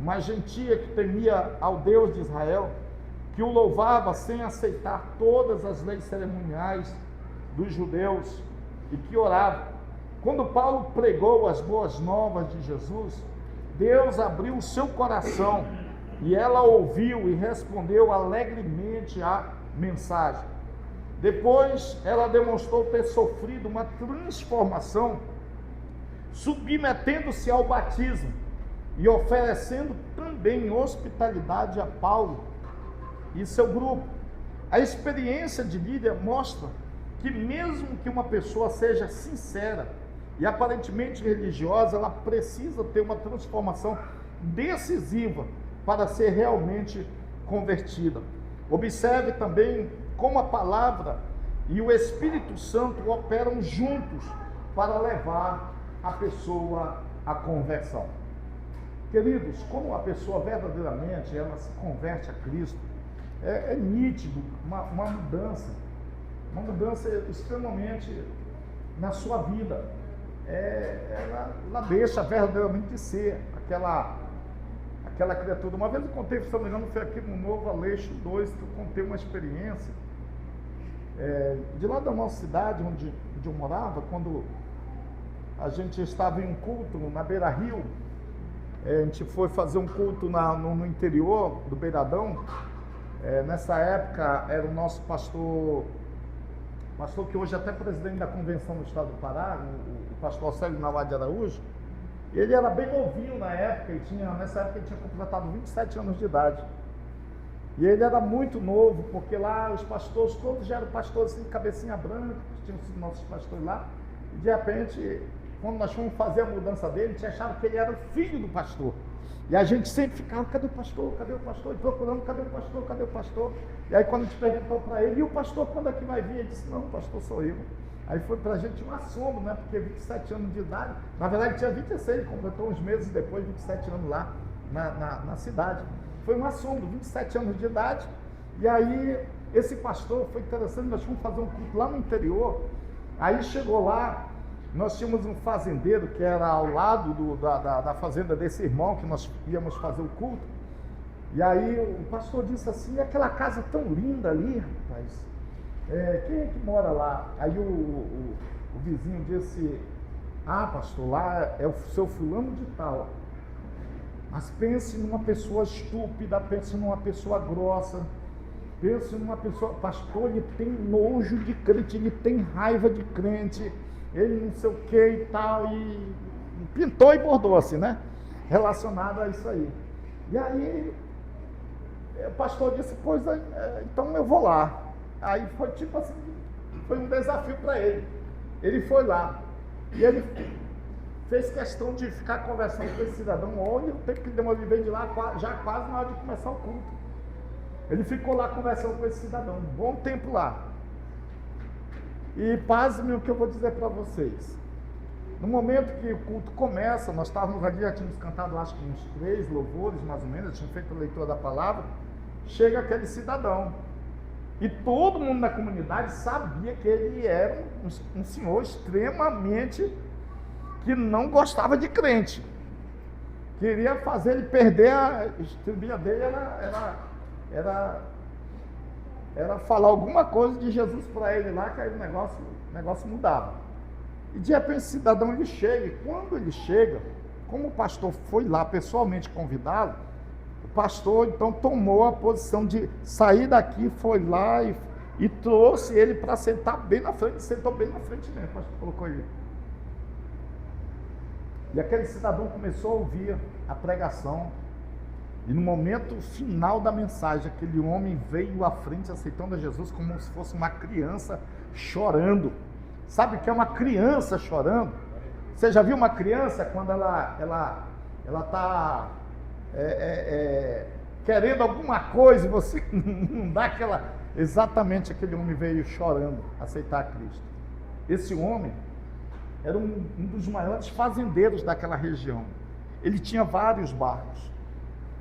uma gentia que temia ao Deus de Israel, que o louvava sem aceitar todas as leis cerimoniais dos judeus e que orava. Quando Paulo pregou as boas novas de Jesus, Deus abriu o seu coração e ela ouviu e respondeu alegremente à mensagem. Depois ela demonstrou ter sofrido uma transformação, submetendo-se ao batismo e oferecendo também hospitalidade a Paulo e seu grupo. A experiência de Lídia mostra que mesmo que uma pessoa seja sincera e aparentemente religiosa, ela precisa ter uma transformação decisiva para ser realmente convertida. Observe também como a palavra e o Espírito Santo operam juntos para levar a pessoa à conversão. Queridos, como a pessoa verdadeiramente ela se converte a Cristo, é nítido uma mudança extremamente na sua vida. Ela deixa verdadeiramente de ser aquela criatura. Uma vez eu contei, se não me engano, foi aqui no Novo Aleixo 2, que eu contei uma experiência de lá da nossa cidade, onde eu morava, quando a gente estava em um culto na Beira Rio. A gente foi fazer um culto no interior do Beiradão. Nessa época era o nosso pastor que hoje é até presidente da convenção do estado do Pará, o pastor Célio Nawad de Araújo. Ele era bem novinho na época, nessa época ele tinha completado 27 anos de idade. E ele era muito novo, porque lá os pastores todos já eram pastores assim, de cabecinha branca, que tinham sido nossos pastores lá. E de repente, quando nós fomos fazer a mudança dele, a gente achava que ele era o filho do pastor. E a gente sempre ficava, cadê o pastor? Cadê o pastor? E procurando, cadê o pastor? Cadê o pastor? E aí quando a gente perguntou para ele, e o pastor quando é que vai vir? Ele disse, não, o pastor sou eu. Aí foi para a gente um assombro, né? Porque 27 anos de idade, na verdade ele tinha 26, ele completou uns meses depois, 27 anos lá na cidade. Foi um assombro, 27 anos de idade. E aí esse pastor, foi interessante, nós fomos fazer um culto lá no interior. Aí chegou lá, nós tínhamos um fazendeiro que era ao lado da fazenda desse irmão, que nós íamos fazer o culto. E aí o pastor disse assim, aquela casa tão linda ali, rapaz, quem é que mora lá? Aí o vizinho disse, pastor, lá é o seu fulano de tal. Mas pense numa pessoa estúpida, pense numa pessoa grossa, pense numa pessoa, pastor, ele tem nojo de crente, ele tem raiva de crente, ele não sei o que e tal, e pintou e bordou assim, né? Relacionado a isso aí. E aí o pastor disse, pois então eu vou lá. Aí foi tipo assim, foi um desafio para ele. Ele foi lá e ele fez questão de ficar conversando com esse cidadão. Olha o tempo que ele demorou, ele veio de lá já quase na hora de começar o culto. Ele ficou lá conversando com esse cidadão, um bom tempo lá. E pasme o que eu vou dizer para vocês. No momento que o culto começa, nós estávamos ali, já tínhamos cantado acho que uns 3 louvores mais ou menos, tínhamos feito a leitura da palavra. Chega aquele cidadão. E todo mundo na comunidade sabia que ele era um senhor extremamente que não gostava de crente. Queria fazer ele perder a estribilha dele, era falar alguma coisa de Jesus para ele lá, que aí o negócio mudava. E de repente esse cidadão ele chega, e quando ele chega, como o pastor foi lá pessoalmente convidá-lo, o pastor então tomou a posição de sair daqui, foi lá e trouxe ele para sentar bem na frente, sentou bem na frente mesmo, o pastor colocou ele. E aquele cidadão começou a ouvir a pregação, e no momento final da mensagem, aquele homem veio à frente aceitando a Jesus como se fosse uma criança chorando. Sabe o que é uma criança chorando? Você já viu uma criança quando ela está querendo alguma coisa e você não dá aquela... Exatamente aquele homem veio chorando aceitar a Cristo. Esse homem era um dos maiores fazendeiros daquela região. Ele tinha vários barcos.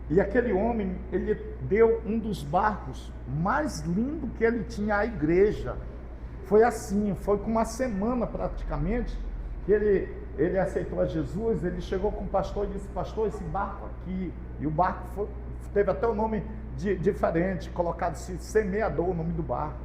E aquele homem, ele deu um dos barcos mais lindo que ele tinha à igreja. Foi assim, foi com uma semana praticamente, que ele aceitou a Jesus. Ele chegou com o pastor e disse: pastor, esse barco aqui, e o barco teve até o nome diferente, colocado-se Semeador, o nome do barco.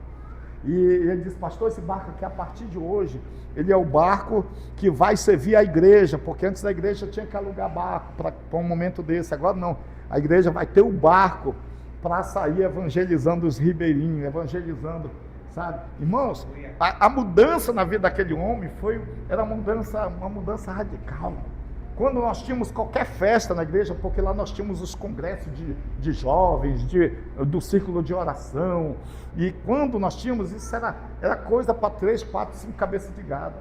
E ele disse: pastor, esse barco aqui, a partir de hoje, ele é o barco que vai servir a igreja, porque antes da igreja tinha que alugar barco para um momento desse, agora não, a igreja vai ter o barco para sair evangelizando os ribeirinhos, evangelizando, sabe? Irmãos, a mudança na vida daquele homem era uma mudança radical. Quando nós tínhamos qualquer festa na igreja, porque lá nós tínhamos os congressos de jovens, do círculo de oração, e quando nós tínhamos isso, era coisa para 3, 4, 5 cabeças de gado,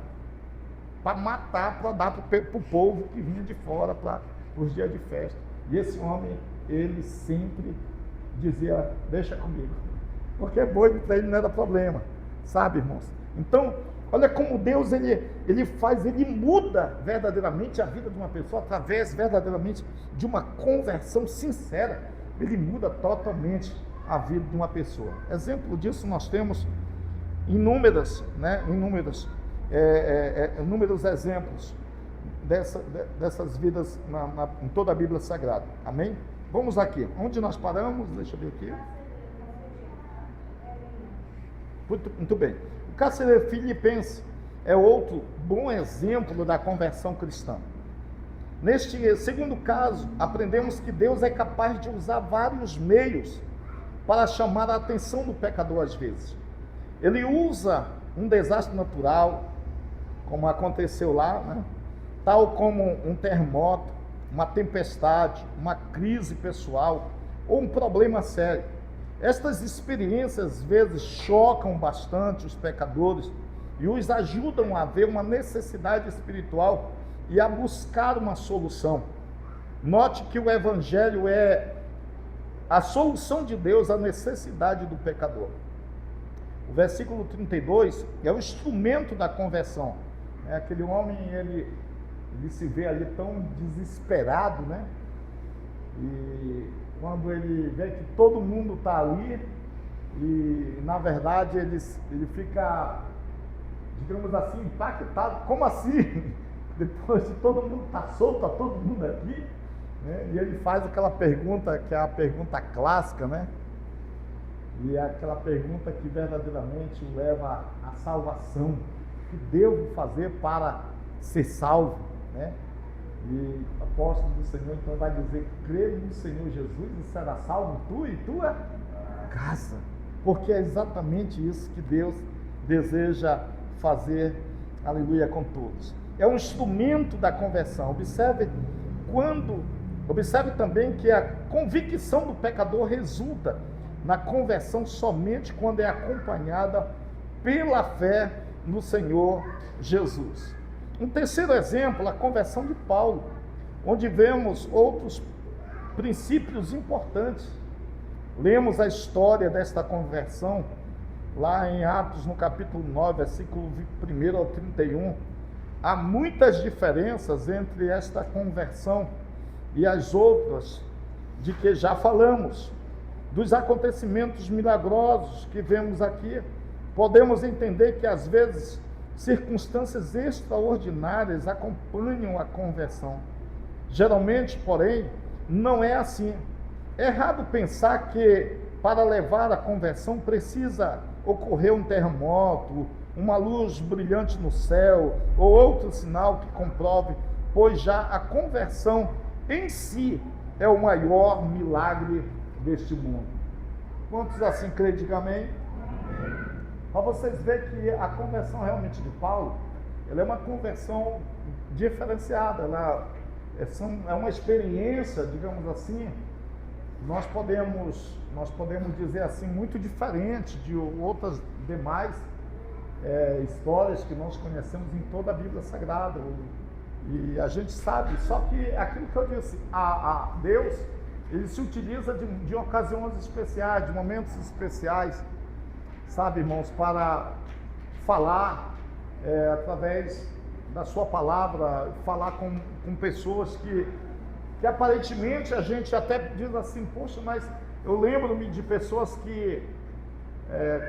para matar, para dar para o povo que vinha de fora para os dias de festa. E esse homem, ele sempre dizia: deixa comigo, porque boi para ele não era problema, sabe, irmãos? Então, olha como Deus, ele muda verdadeiramente a vida de uma pessoa, através verdadeiramente de uma conversão sincera. Ele muda totalmente a vida de uma pessoa. Exemplo disso nós temos inúmeros exemplos dessas vidas em toda a Bíblia Sagrada. Amém? Vamos aqui, onde nós paramos? Deixa eu ver aqui. Muito bem. O carcereiro filipense é outro bom exemplo da conversão cristã. Neste segundo caso, aprendemos que Deus é capaz de usar vários meios para chamar a atenção do pecador às vezes. Ele usa um desastre natural, como aconteceu lá, né? Tal como um terremoto, uma tempestade, uma crise pessoal ou um problema sério. Estas experiências às vezes chocam bastante os pecadores e os ajudam a ver uma necessidade espiritual e a buscar uma solução. Note que o Evangelho é a solução de Deus à necessidade do pecador. O versículo 32 é o instrumento da conversão. Aquele homem, ele se vê ali tão desesperado, né? E quando ele vê que todo mundo está ali, e na verdade ele fica, digamos assim, impactado. Como assim? Depois de todo mundo estar solto, está todo mundo aqui, né? E ele faz aquela pergunta, que é a pergunta clássica, né? E é aquela pergunta que verdadeiramente o leva à salvação. O que devo fazer para ser salvo, né? E o apóstolo do Senhor então vai dizer: crê no Senhor Jesus e será salvo tu e tua casa. Porque é exatamente isso que Deus deseja fazer, aleluia, com todos. É um instrumento da conversão. Observe também que a convicção do pecador resulta na conversão somente quando é acompanhada pela fé no Senhor Jesus. Um terceiro exemplo, a conversão de Paulo, onde vemos outros princípios importantes. Lemos a história desta conversão lá em Atos, no capítulo 9, versículo 1 ao 31. Há muitas diferenças entre esta conversão e as outras de que já falamos. dos acontecimentos milagrosos que vemos aqui, podemos entender que às vezes circunstâncias extraordinárias acompanham a conversão. Geralmente, porém, não é assim. É errado pensar que para levar a conversão precisa ocorrer um terremoto, uma luz brilhante no céu ou outro sinal que comprove, pois já a conversão em si é o maior milagre deste mundo. Quantos assim creem, digam amém? Para vocês verem que a conversão realmente de Paulo, ela é uma conversão diferenciada, ela é uma experiência, digamos assim, nós podemos dizer assim, muito diferente de outras demais histórias que nós conhecemos em toda a Bíblia Sagrada. E a gente sabe, só que aquilo que eu disse, a Deus, ele se utiliza de ocasiões especiais, de momentos especiais, sabe, irmãos, para falar através da sua palavra, falar com pessoas que aparentemente a gente até diz assim, poxa, mas eu lembro-me de pessoas que,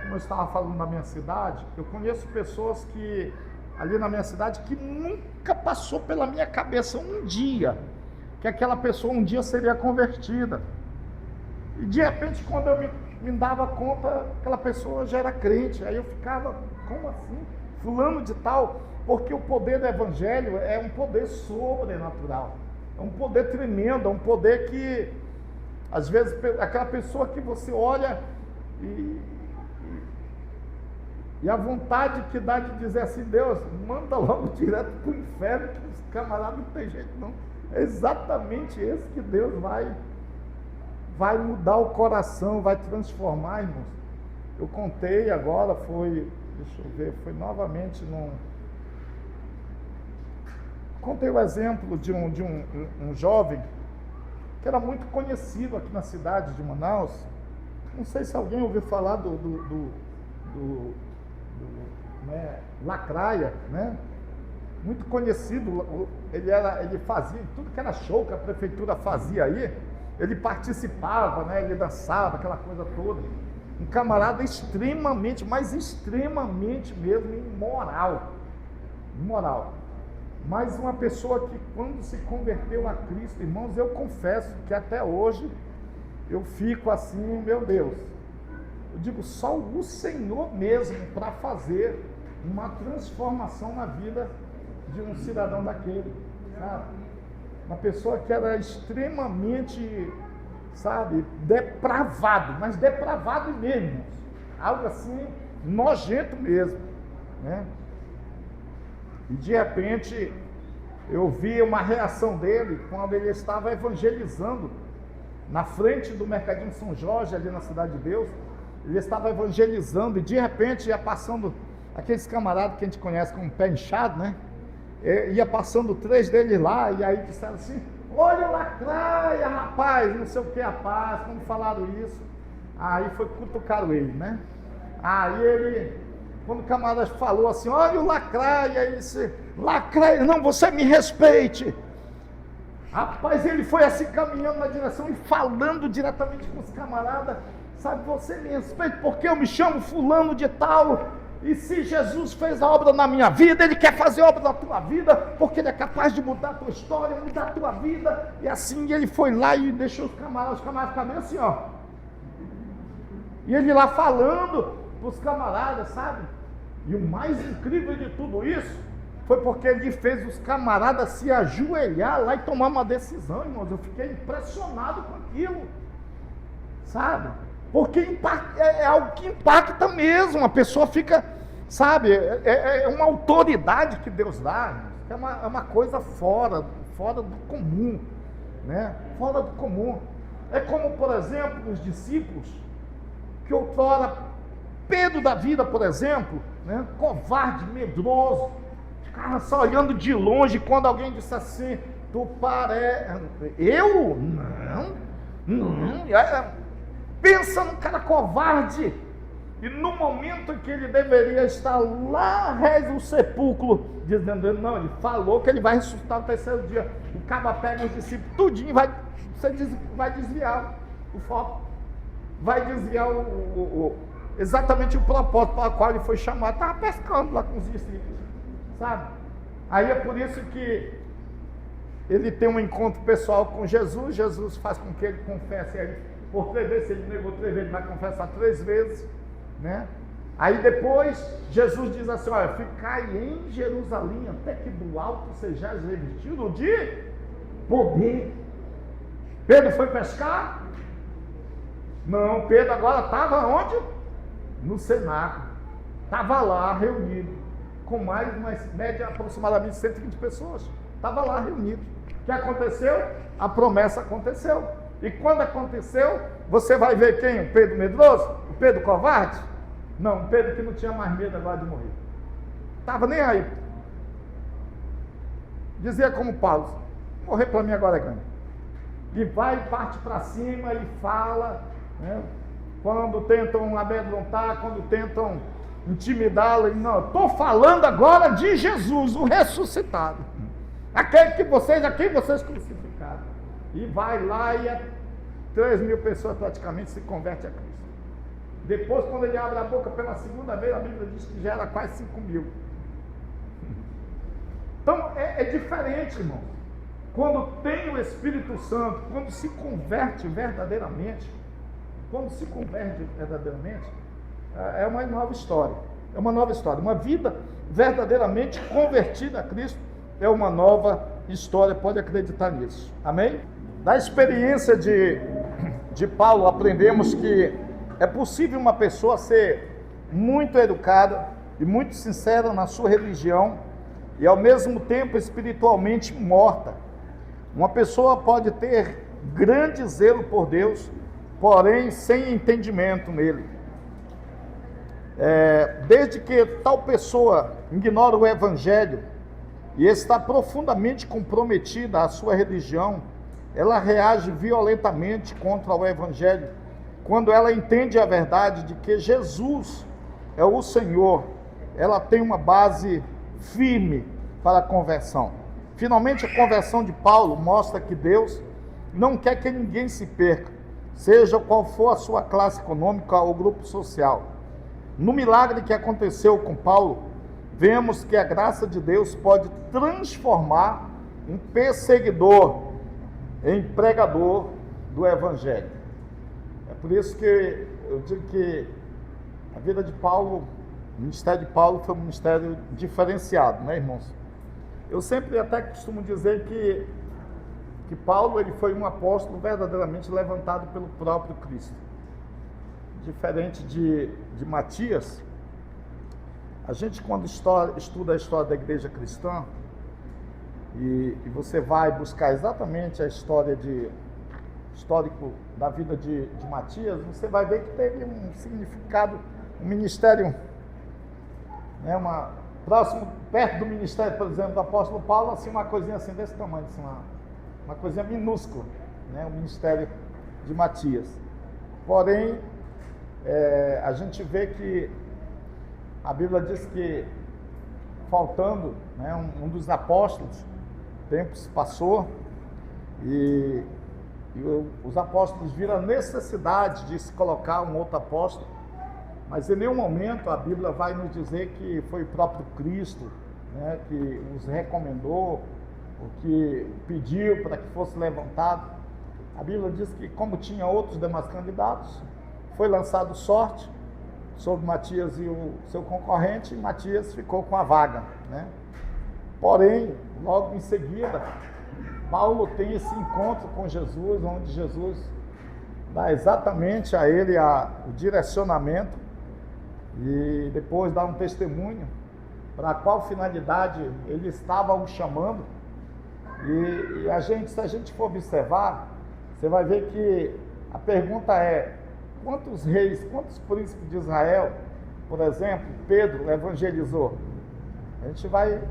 como eu estava falando na minha cidade, eu conheço pessoas que, ali na minha cidade, que nunca passou pela minha cabeça um dia, que aquela pessoa um dia seria convertida. E de repente, quando eu me dava conta, aquela pessoa já era crente, aí eu ficava, como assim? Fulano de tal, porque o poder do Evangelho é um poder sobrenatural, é um poder tremendo, é um poder que, às vezes, aquela pessoa que você olha e a vontade que dá de dizer assim, Deus, manda logo direto para o inferno, que os camaradas não tem jeito não. É exatamente esse que Deus vai mudar o coração, vai transformar, irmãos. Eu contei agora, foi novamente contei o exemplo de um jovem que era muito conhecido aqui na cidade de Manaus. Não sei se alguém ouviu falar do Lacraia, né? Muito conhecido. Ele fazia tudo que era show que a prefeitura fazia aí, ele participava, né? Ele dançava, aquela coisa toda. Um camarada extremamente, mas extremamente mesmo imoral, mas uma pessoa que, quando se converteu a Cristo, irmãos, eu confesso que até hoje eu fico assim, meu Deus, eu digo, só o Senhor mesmo para fazer uma transformação na vida de um cidadão daquele, sabe? Uma pessoa que era extremamente, sabe, depravado, mas depravado mesmo, algo assim, nojento mesmo, né? E de repente, eu vi uma reação dele quando ele estava evangelizando na frente do Mercadinho São Jorge, ali na Cidade de Deus. Ele estava evangelizando e de repente ia passando aqueles camaradas que a gente conhece como pé inchado, né? Ia passando 3 deles lá e aí disseram assim, olha o Lacraia, rapaz, não sei o que, rapaz, quando falaram isso, aí foi cutucaram ele, né? Aí ele, quando o camarada falou assim, olha o Lacraia, ele disse, Lacraia, não, você me respeite. Rapaz, ele foi assim caminhando na direção e falando diretamente com os camaradas, sabe, você me respeite porque eu me chamo fulano de tal, e se Jesus fez a obra na minha vida, Ele quer fazer a obra na tua vida, porque Ele é capaz de mudar a tua história, mudar a tua vida. E assim ele foi lá e deixou os camaradas ficaram meio assim, ó. E ele lá falando para os camaradas, sabe? E o mais incrível de tudo isso foi porque ele fez os camaradas se ajoelhar lá e tomar uma decisão, irmãos. Eu fiquei impressionado com aquilo, sabe? Porque é algo que impacta mesmo, a pessoa fica, sabe, é uma autoridade que Deus dá, é uma coisa fora do comum, né? Fora do comum. É como, por exemplo, os discípulos, que outrora, Pedro da vida, por exemplo, né? Covarde, medroso, ficava só olhando de longe, quando alguém disse assim, tu parece, eu? Não, pensa num cara covarde, e no momento em que ele deveria estar lá, reza o sepulcro, dizendo, não, ele falou que ele vai ressuscitar no 3º dia, o cara pega os discípulos tudinho, vai desviar o foco, vai desviar exatamente o propósito para o qual ele foi chamado. Estava pescando lá com os discípulos, sabe? Aí é por isso que ele tem um encontro pessoal com Jesus. Jesus faz com que ele confesse aí por 3 vezes. Se ele negou 3 vezes, ele vai confessar 3 vezes, né? Aí depois Jesus diz assim: olha, ficai em Jerusalém até que do alto sejais revestido de poder. Pedro foi pescar? Não, Pedro agora estava onde? No cenáculo. Estava lá reunido, com mais uma média aproximadamente 120 pessoas. Estava lá reunido. O que aconteceu? A promessa aconteceu. E quando aconteceu, você vai ver quem? O Pedro medroso? O Pedro covarde? Não, o Pedro que não tinha mais medo agora de morrer. Estava nem aí. Dizia como Paulo: morrer para mim agora é ganho. E vai, parte para cima e fala, né? Quando tentam amedrontar, quando tentam intimidá-lo, ele: não, estou falando agora de Jesus, o ressuscitado, aquele que vocês, a quem vocês crucificaram. E vai lá e 3.000 pessoas praticamente se convertem a Cristo. Depois, quando ele abre a boca pela segunda vez, a Bíblia diz que já era quase 5.000. Então é diferente, irmão. Quando tem o Espírito Santo, quando se converte verdadeiramente, é uma nova história. É uma nova história. Uma vida verdadeiramente convertida a Cristo é uma nova história. Pode acreditar nisso. Amém? Da experiência de Paulo, aprendemos que é possível uma pessoa ser muito educada e muito sincera na sua religião e ao mesmo tempo espiritualmente morta. Uma pessoa pode ter grande zelo por Deus, porém sem entendimento nele. Desde que tal pessoa ignora o Evangelho e está profundamente comprometida à sua religião, ela reage violentamente contra o Evangelho, quando ela entende a verdade de que Jesus é o Senhor. Ela tem uma base firme para a conversão. Finalmente, a conversão de Paulo mostra que Deus não quer que ninguém se perca, seja qual for a sua classe econômica ou grupo social. No milagre que aconteceu com Paulo, vemos que a graça de Deus pode transformar um perseguidor em pregador do Evangelho. É por isso que eu digo que a vida de Paulo, o ministério de Paulo foi um ministério diferenciado, né, irmãos? Eu sempre até costumo dizer que Paulo, ele foi um apóstolo verdadeiramente levantado pelo próprio Cristo. Diferente de Matias, a gente quando estuda a história da igreja cristã, e você vai buscar exatamente a histórico da vida de Matias, você vai ver que teve um significado, um ministério, né, próximo, perto do ministério, por exemplo, do apóstolo Paulo, assim, uma coisinha assim desse tamanho, assim, uma coisinha minúscula, né, o ministério de Matias. Porém, a gente vê que a Bíblia diz que, faltando, né, um dos apóstolos, o tempo se passou e os apóstolos viram a necessidade de se colocar um outro apóstolo, mas em nenhum momento a Bíblia vai nos dizer que foi o próprio Cristo, né, que os recomendou, ou que pediu para que fosse levantado. A Bíblia diz que, como tinha outros demais candidatos, foi lançado sorte sobre Matias e o seu concorrente, e Matias ficou com a vaga, né? Porém, logo em seguida, Paulo tem esse encontro com Jesus, onde Jesus dá exatamente a ele o direcionamento e depois dá um testemunho para qual finalidade ele estava o chamando. E se a gente for observar, você vai ver que a pergunta é: quantos reis, quantos príncipes de Israel, por exemplo, Pedro evangelizou? A gente vai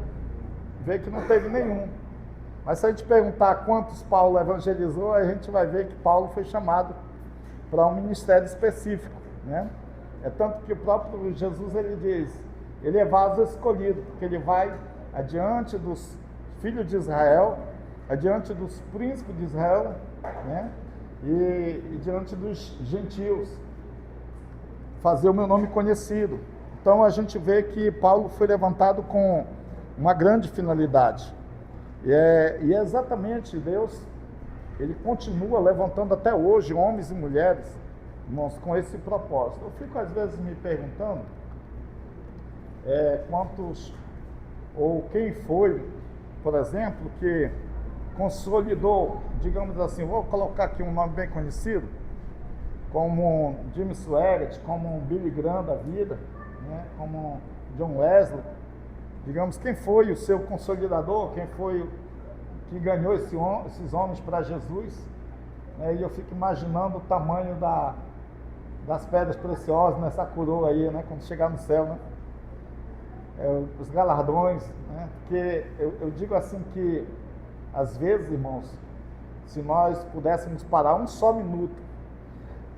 ver que não teve nenhum. Mas se a gente perguntar quantos Paulo evangelizou, a gente vai ver que Paulo foi chamado para um ministério específico, né? É tanto que o próprio Jesus, ele diz, ele é vaso escolhido, porque ele vai adiante dos filhos de Israel, adiante dos príncipes de Israel, né? e diante dos gentios, fazer o meu nome conhecido. Então a gente vê que Paulo foi levantado com uma grande finalidade. E é exatamente Deus, ele continua levantando até hoje homens e mulheres, irmãos, com esse propósito. Eu fico às vezes me perguntando quantos ou quem foi, por exemplo, que consolidou, digamos assim, vou colocar aqui um nome bem conhecido, como Jimmy Swaggart, como Billy Graham da vida, né, como John Wesley. Digamos, quem foi o seu consolidador, quem foi que ganhou esses homens para Jesus, né? E eu fico imaginando o tamanho das pedras preciosas nessa coroa aí, né? Quando chegar no céu, né? Os galardões, né? Porque eu digo assim que, às vezes, irmãos, se nós pudéssemos parar um só minuto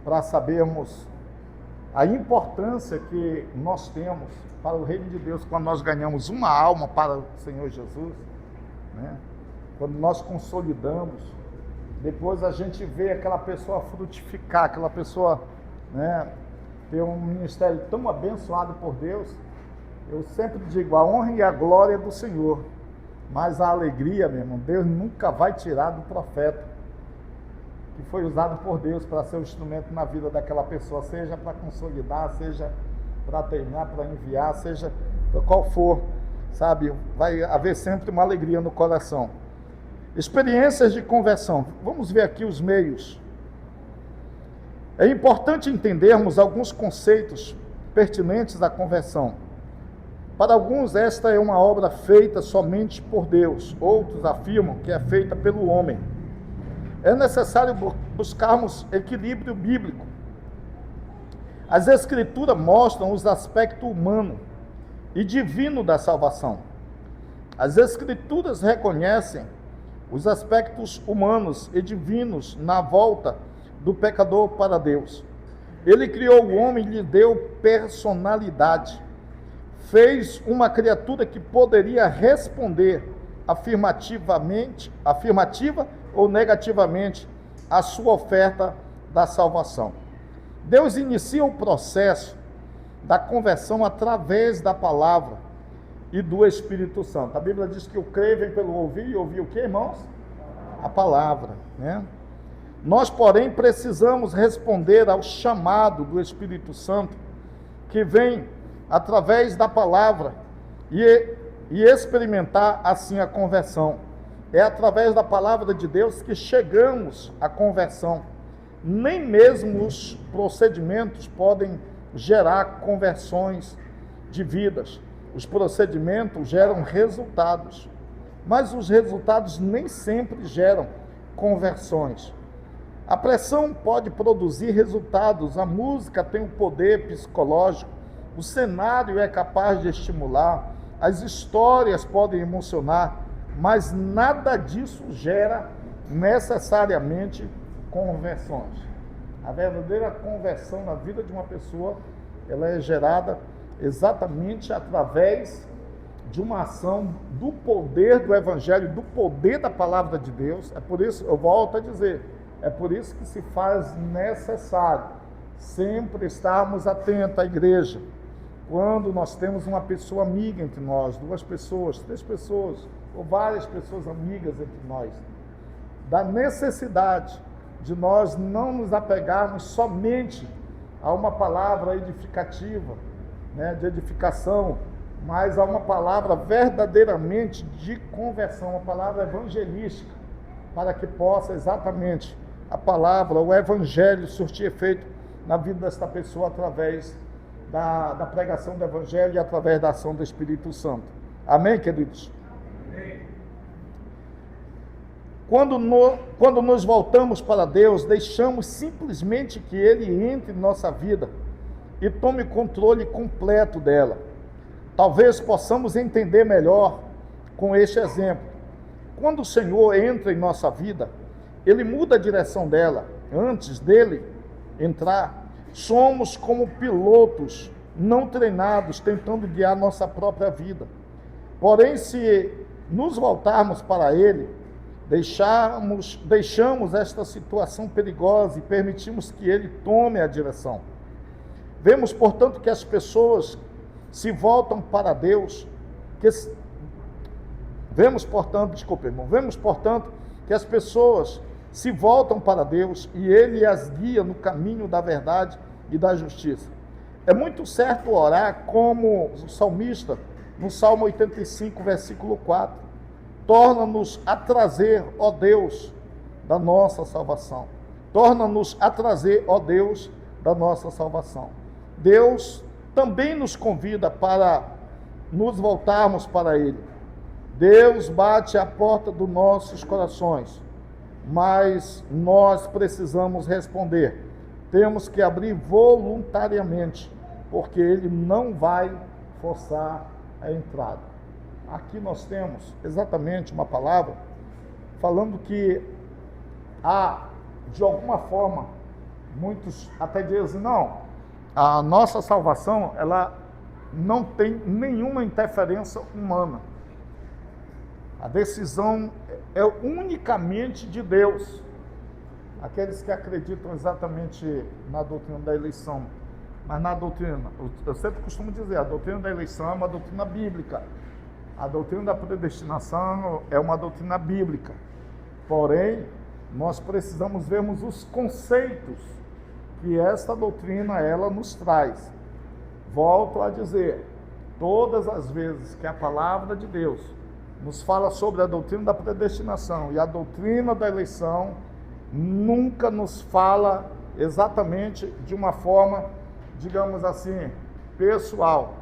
para sabermos a importância que nós temos para o reino de Deus quando nós ganhamos uma alma para o Senhor Jesus, né? Quando nós consolidamos, depois a gente vê aquela pessoa frutificar, aquela pessoa, né, ter um ministério tão abençoado por Deus. Eu sempre digo, a honra e a glória é do Senhor, mas a alegria, meu irmão, Deus nunca vai tirar do profeta, que foi usado por Deus para ser um instrumento na vida daquela pessoa, seja para consolidar, seja para treinar, para enviar, seja qual for, sabe, vai haver sempre uma alegria no coração. Experiências de conversão. Vamos ver aqui os meios. É importante entendermos alguns conceitos pertinentes à conversão. Para alguns, esta é uma obra feita somente por Deus. Outros afirmam que é feita pelo homem. É necessário buscarmos equilíbrio bíblico. As Escrituras mostram os aspectos humano e divino da salvação. As Escrituras reconhecem os aspectos humanos e divinos na volta do pecador para Deus. Ele criou o homem e lhe deu personalidade. Fez uma criatura que poderia responder afirmativa ou negativamente à sua oferta da salvação. Deus inicia o processo da conversão através da palavra e do Espírito Santo. A Bíblia diz que o crer vem pelo ouvir, e ouvir o que, irmãos? A palavra, né? Nós, porém, precisamos responder ao chamado do Espírito Santo, que vem através da palavra, e experimentar assim a conversão. É através da palavra de Deus que chegamos à conversão. Nem mesmo os procedimentos podem gerar conversões de vidas. Os procedimentos geram resultados, mas os resultados nem sempre geram conversões. A pressão pode produzir resultados, a música tem um poder psicológico, o cenário é capaz de estimular, as histórias podem emocionar, mas nada disso gera necessariamente conversões. A verdadeira conversão na vida de uma pessoa, ela é gerada exatamente através de uma ação do poder do Evangelho, do poder da palavra de Deus. É por isso, eu volto a dizer, é por isso que se faz necessário sempre estarmos atentos à igreja. Quando nós temos uma pessoa amiga entre nós, 2 pessoas, 3 pessoas, ou várias pessoas amigas entre nós, da necessidade de nós não nos apegarmos somente a uma palavra edificativa, né, de edificação, mas a uma palavra verdadeiramente de conversão, uma palavra evangelística, para que possa exatamente a palavra, o evangelho surtir efeito na vida desta pessoa através da pregação do evangelho e através da ação do Espírito Santo. Amém, queridos? Amém. Quando nos voltamos para Deus, deixamos simplesmente que Ele entre em nossa vida e tome controle completo dela. Talvez possamos entender melhor com este exemplo. Quando o Senhor entra em nossa vida, Ele muda a direção dela. Antes dele entrar, somos como pilotos não treinados, tentando guiar nossa própria vida. Porém, se nos voltarmos para Ele, deixamos esta situação perigosa e permitimos que ele tome a direção. Vemos, portanto, que as pessoas se voltam para Deus, vemos, portanto, que as pessoas se voltam para Deus e Ele as guia no caminho da verdade e da justiça. É muito certo orar como o salmista, no Salmo 85, versículo 4, torna-nos a trazer, ó Deus, da nossa salvação. Torna-nos a trazer, ó Deus, da nossa salvação. Deus também nos convida para nos voltarmos para Ele. Deus bate à porta dos nossos corações, mas nós precisamos responder. Temos que abrir voluntariamente, porque Ele não vai forçar a entrada. Aqui nós temos exatamente uma palavra falando que há, de alguma forma, muitos até dizem, não, a nossa salvação, ela não tem nenhuma interferência humana. A decisão é unicamente de Deus. Aqueles que acreditam exatamente na doutrina da eleição, mas na doutrina, eu sempre costumo dizer, a doutrina da eleição é uma doutrina bíblica. A doutrina da predestinação é uma doutrina bíblica. Porém, nós precisamos vermos os conceitos que esta doutrina ela nos traz. Volto a dizer, todas as vezes que a palavra de Deus nos fala sobre a doutrina da predestinação e a doutrina da eleição, nunca nos fala exatamente de uma forma, digamos assim, pessoal.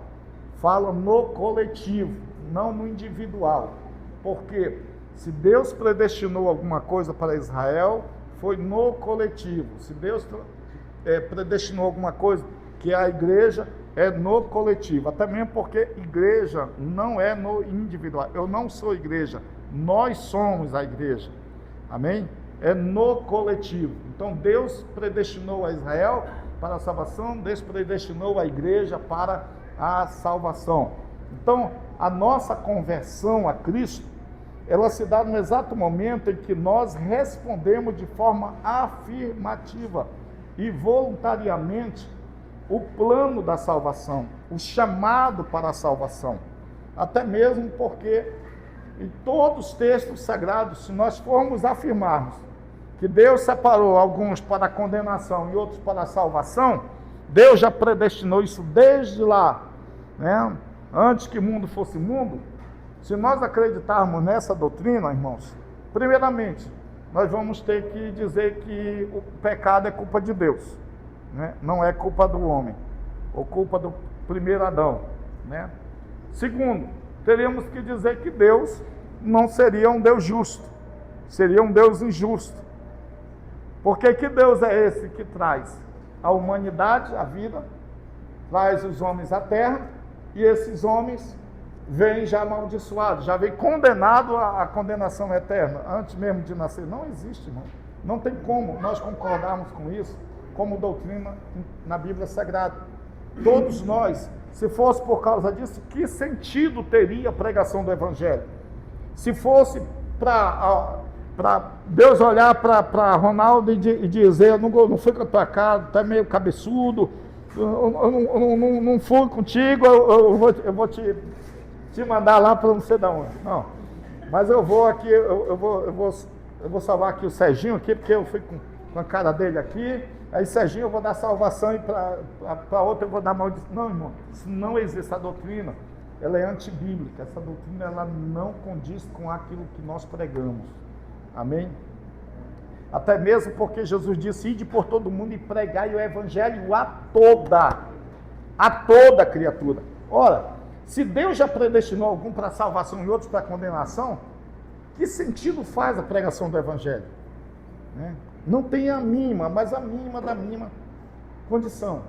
Fala no coletivo, não no individual. Porque se Deus predestinou alguma coisa para Israel, foi no coletivo. Se Deus predestinou alguma coisa que a igreja, é no coletivo, até mesmo porque igreja não é no individual. Eu não sou igreja, nós somos a igreja, amém? É no coletivo. Então Deus predestinou a Israel para a salvação, Deus predestinou a igreja para a salvação. Então a nossa conversão a Cristo, ela se dá no exato momento em que nós respondemos de forma afirmativa e voluntariamente o plano da salvação, o chamado para a salvação. Até mesmo porque em todos os textos sagrados, se nós formos afirmarmos que Deus separou alguns para a condenação e outros para a salvação, Deus já predestinou isso desde lá, né? Antes que o mundo fosse mundo. Se nós acreditarmos nessa doutrina, irmãos, primeiramente, nós vamos ter que dizer que o pecado é culpa de Deus, né? Não é culpa do homem, ou culpa do primeiro Adão, né? Segundo, teríamos que dizer que Deus não seria um Deus justo, seria um Deus injusto. Porque que Deus é esse que traz a humanidade, a vida, traz os homens à terra, e esses homens vêm já amaldiçoados, já vêm condenados à condenação eterna, antes mesmo de nascer? Não existe, irmão. Não tem como nós concordarmos com isso como doutrina na Bíblia Sagrada. Todos nós, se fosse por causa disso, que sentido teria a pregação do Evangelho? Se fosse para Deus olhar para Ronaldo e dizer, não fui com a tua casa, tu é meio cabeçudo, eu não fui contigo, eu vou te mandar lá para não sei de onde. Não, mas eu vou aqui, eu vou salvar aqui o Serginho aqui, porque eu fui com a cara dele aqui, aí Serginho eu vou dar salvação e para outro eu vou dar maldição. Não, irmão, isso não existe. A doutrina, ela é antibíblica, essa doutrina ela não condiz com aquilo que nós pregamos, amém? Até mesmo porque Jesus disse, ide por todo mundo e pregai o Evangelho a toda criatura. Ora, se Deus já predestinou algum para salvação e outros para condenação, que sentido faz a pregação do Evangelho? Né? Não tem a mínima, mas a mínima da mínima condição.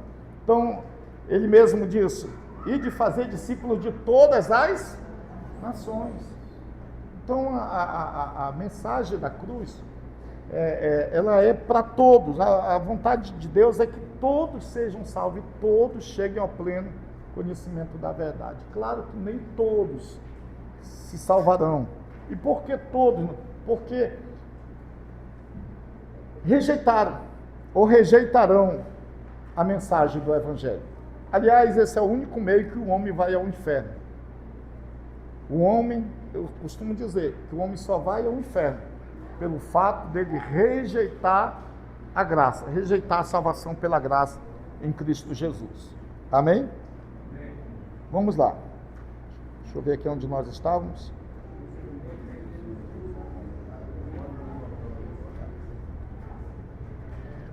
Então, ele mesmo disse, e de fazer discípulos de todas as nações. Então, a mensagem da cruz, ela é para todos. A vontade de Deus é que todos sejam salvos e todos cheguem ao pleno conhecimento da verdade. Claro que nem todos se salvarão. E por que todos? Porque rejeitaram ou rejeitarão a mensagem do Evangelho. Aliás, esse é o único meio que o homem vai ao inferno. O homem, eu costumo dizer, que o homem só vai ao inferno pelo fato dele rejeitar a graça, rejeitar a salvação pela graça em Cristo Jesus. Amém? Vamos lá. Deixa eu ver aqui onde nós estávamos.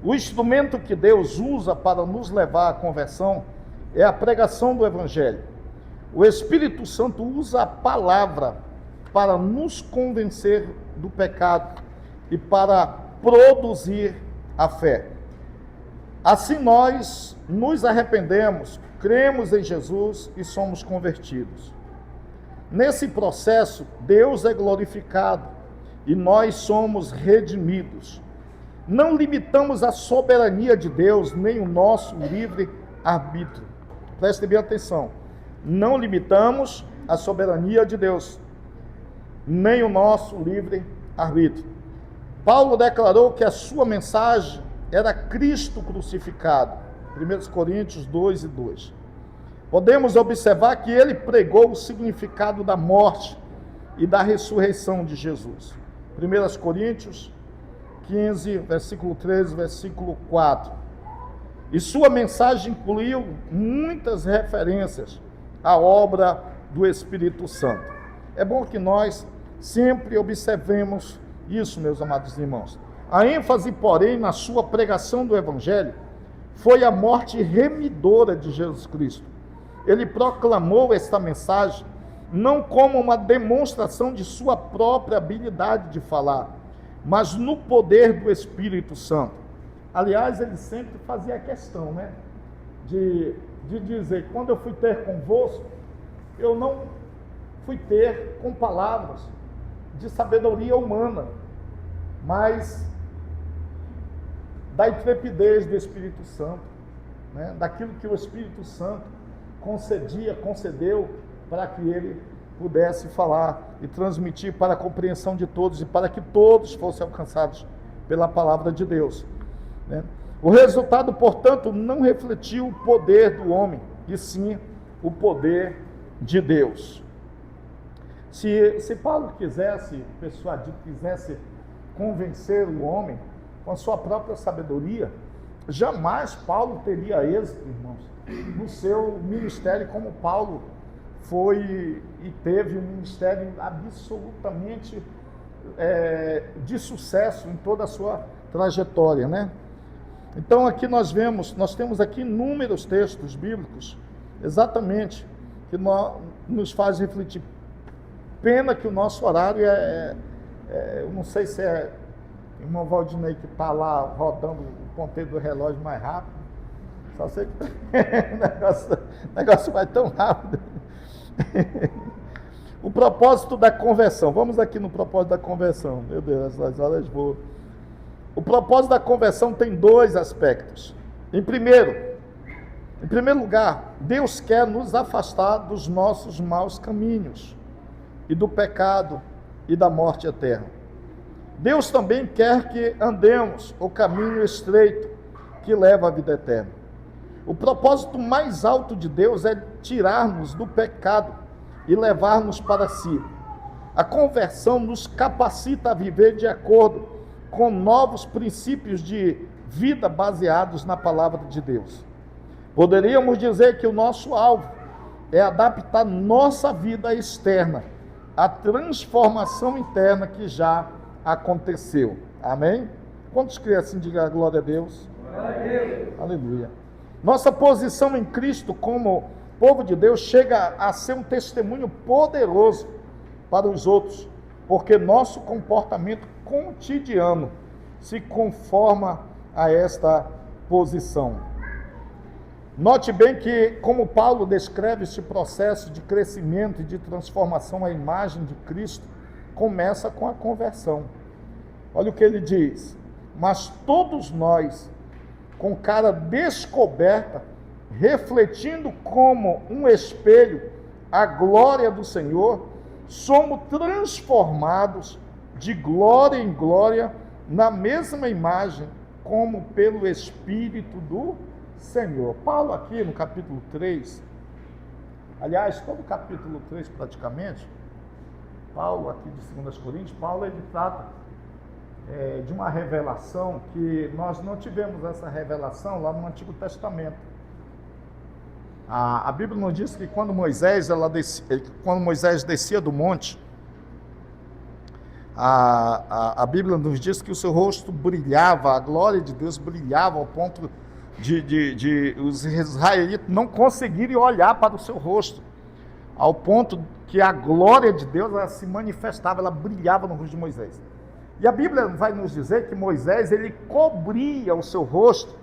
O instrumento que Deus usa para nos levar à conversão é a pregação do Evangelho. O Espírito Santo usa a palavra para nos convencer do pecado e para produzir a fé. Assim nós nos arrependemos, cremos em Jesus e somos convertidos. Nesse processo, Deus é glorificado e nós somos redimidos. Não limitamos a soberania de Deus, nem o nosso livre arbítrio. Preste bem atenção. Não limitamos a soberania de Deus, nem o nosso livre arbítrio. Paulo declarou que a sua mensagem era Cristo crucificado. 1 Coríntios 2:2. Podemos observar que ele pregou o significado da morte e da ressurreição de Jesus. 1 Coríntios 15, versículo 13, versículo 4. E sua mensagem incluiu muitas referências à obra do Espírito Santo. É bom que nós sempre observemos isso, meus amados irmãos. A ênfase, porém, na sua pregação do Evangelho foi a morte remidora de Jesus Cristo. Ele proclamou esta mensagem não como uma demonstração de sua própria habilidade de falar, mas no poder do Espírito Santo. Aliás, ele sempre fazia questão, de dizer, quando eu fui ter convosco, eu não fui ter com palavras de sabedoria humana, mas da intrepidez do Espírito Santo, daquilo que o Espírito Santo concedeu para que ele pudesse falar e transmitir para a compreensão de todos e para que todos fossem alcançados pela palavra de Deus. O resultado, portanto, não refletiu o poder do homem, e sim o poder de Deus. Se Paulo quisesse persuadir, quisesse convencer o homem com a sua própria sabedoria, jamais Paulo teria êxito, irmãos, no seu ministério, como Paulo foi e teve um ministério absolutamente de sucesso em toda a sua trajetória, Então aqui nós temos aqui inúmeros textos bíblicos, exatamente, que nos faz refletir. Pena que o nosso horário eu não sei se é o irmão Valdinei que está lá rodando o ponteiro do relógio mais rápido, só sei que o negócio vai tão rápido. O propósito da conversão, vamos aqui no propósito da conversão, meu Deus, as horas voam. O propósito da conversão tem dois aspectos. Em primeiro lugar, Deus quer nos afastar dos nossos maus caminhos e do pecado e da morte eterna. Deus também quer que andemos o caminho estreito que leva à vida eterna. O propósito mais alto de Deus é tirar-nos do pecado e levar-nos para si. A conversão nos capacita a viver de acordo com novos princípios de vida baseados na palavra de Deus. Poderíamos dizer que o nosso alvo é adaptar nossa vida externa à transformação interna que já aconteceu. Amém? Quantos creem assim, diga glória a Deus? Glória a Deus. Aleluia. Nossa posição em Cristo como povo de Deus chega a ser um testemunho poderoso para os outros, porque nosso comportamento cotidiano se conforma a esta posição. Note bem que, como Paulo descreve este processo de crescimento e de transformação à imagem de Cristo, começa com a conversão. Olha o que ele diz: mas todos nós, com cara descoberta, refletindo como um espelho a glória do Senhor, somos transformados de glória em glória, na mesma imagem, como pelo Espírito do Senhor. Paulo aqui no capítulo 3, aliás, todo o capítulo 3 praticamente, Paulo aqui de 2 Coríntios, Paulo ele trata de uma revelação que nós não tivemos essa revelação lá no Antigo Testamento. A Bíblia nos diz que quando Moisés descia do monte, a Bíblia nos diz que o seu rosto brilhava, a glória de Deus brilhava ao ponto de os israelitas não conseguirem olhar para o seu rosto, ao ponto que a glória de Deus ela se manifestava, ela brilhava no rosto de Moisés. E a Bíblia vai nos dizer que Moisés, ele cobria o seu rosto,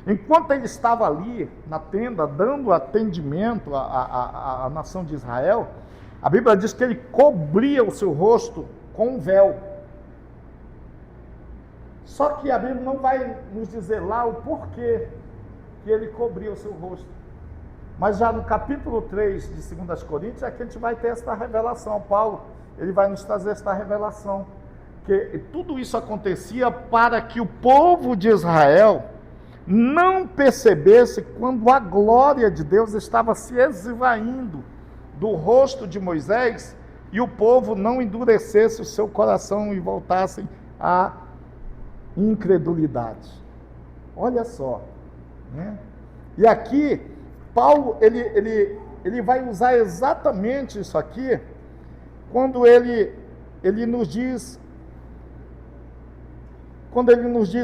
enquanto ele estava ali na tenda, dando atendimento à nação de Israel, a Bíblia diz que ele cobria o seu rosto com um véu. Só que a Bíblia não vai nos dizer lá o porquê que ele cobria o seu rosto. Mas já no capítulo 3 de 2 Coríntios é que a gente vai ter esta revelação. Paulo, ele vai nos trazer esta revelação. Que tudo isso acontecia para que o povo de Israel não percebesse quando a glória de Deus estava se esvaindo do rosto de Moisés e o povo não endurecesse o seu coração e voltassem à incredulidade. Olha só, né? E aqui Paulo ele vai usar exatamente isso aqui quando ele nos diz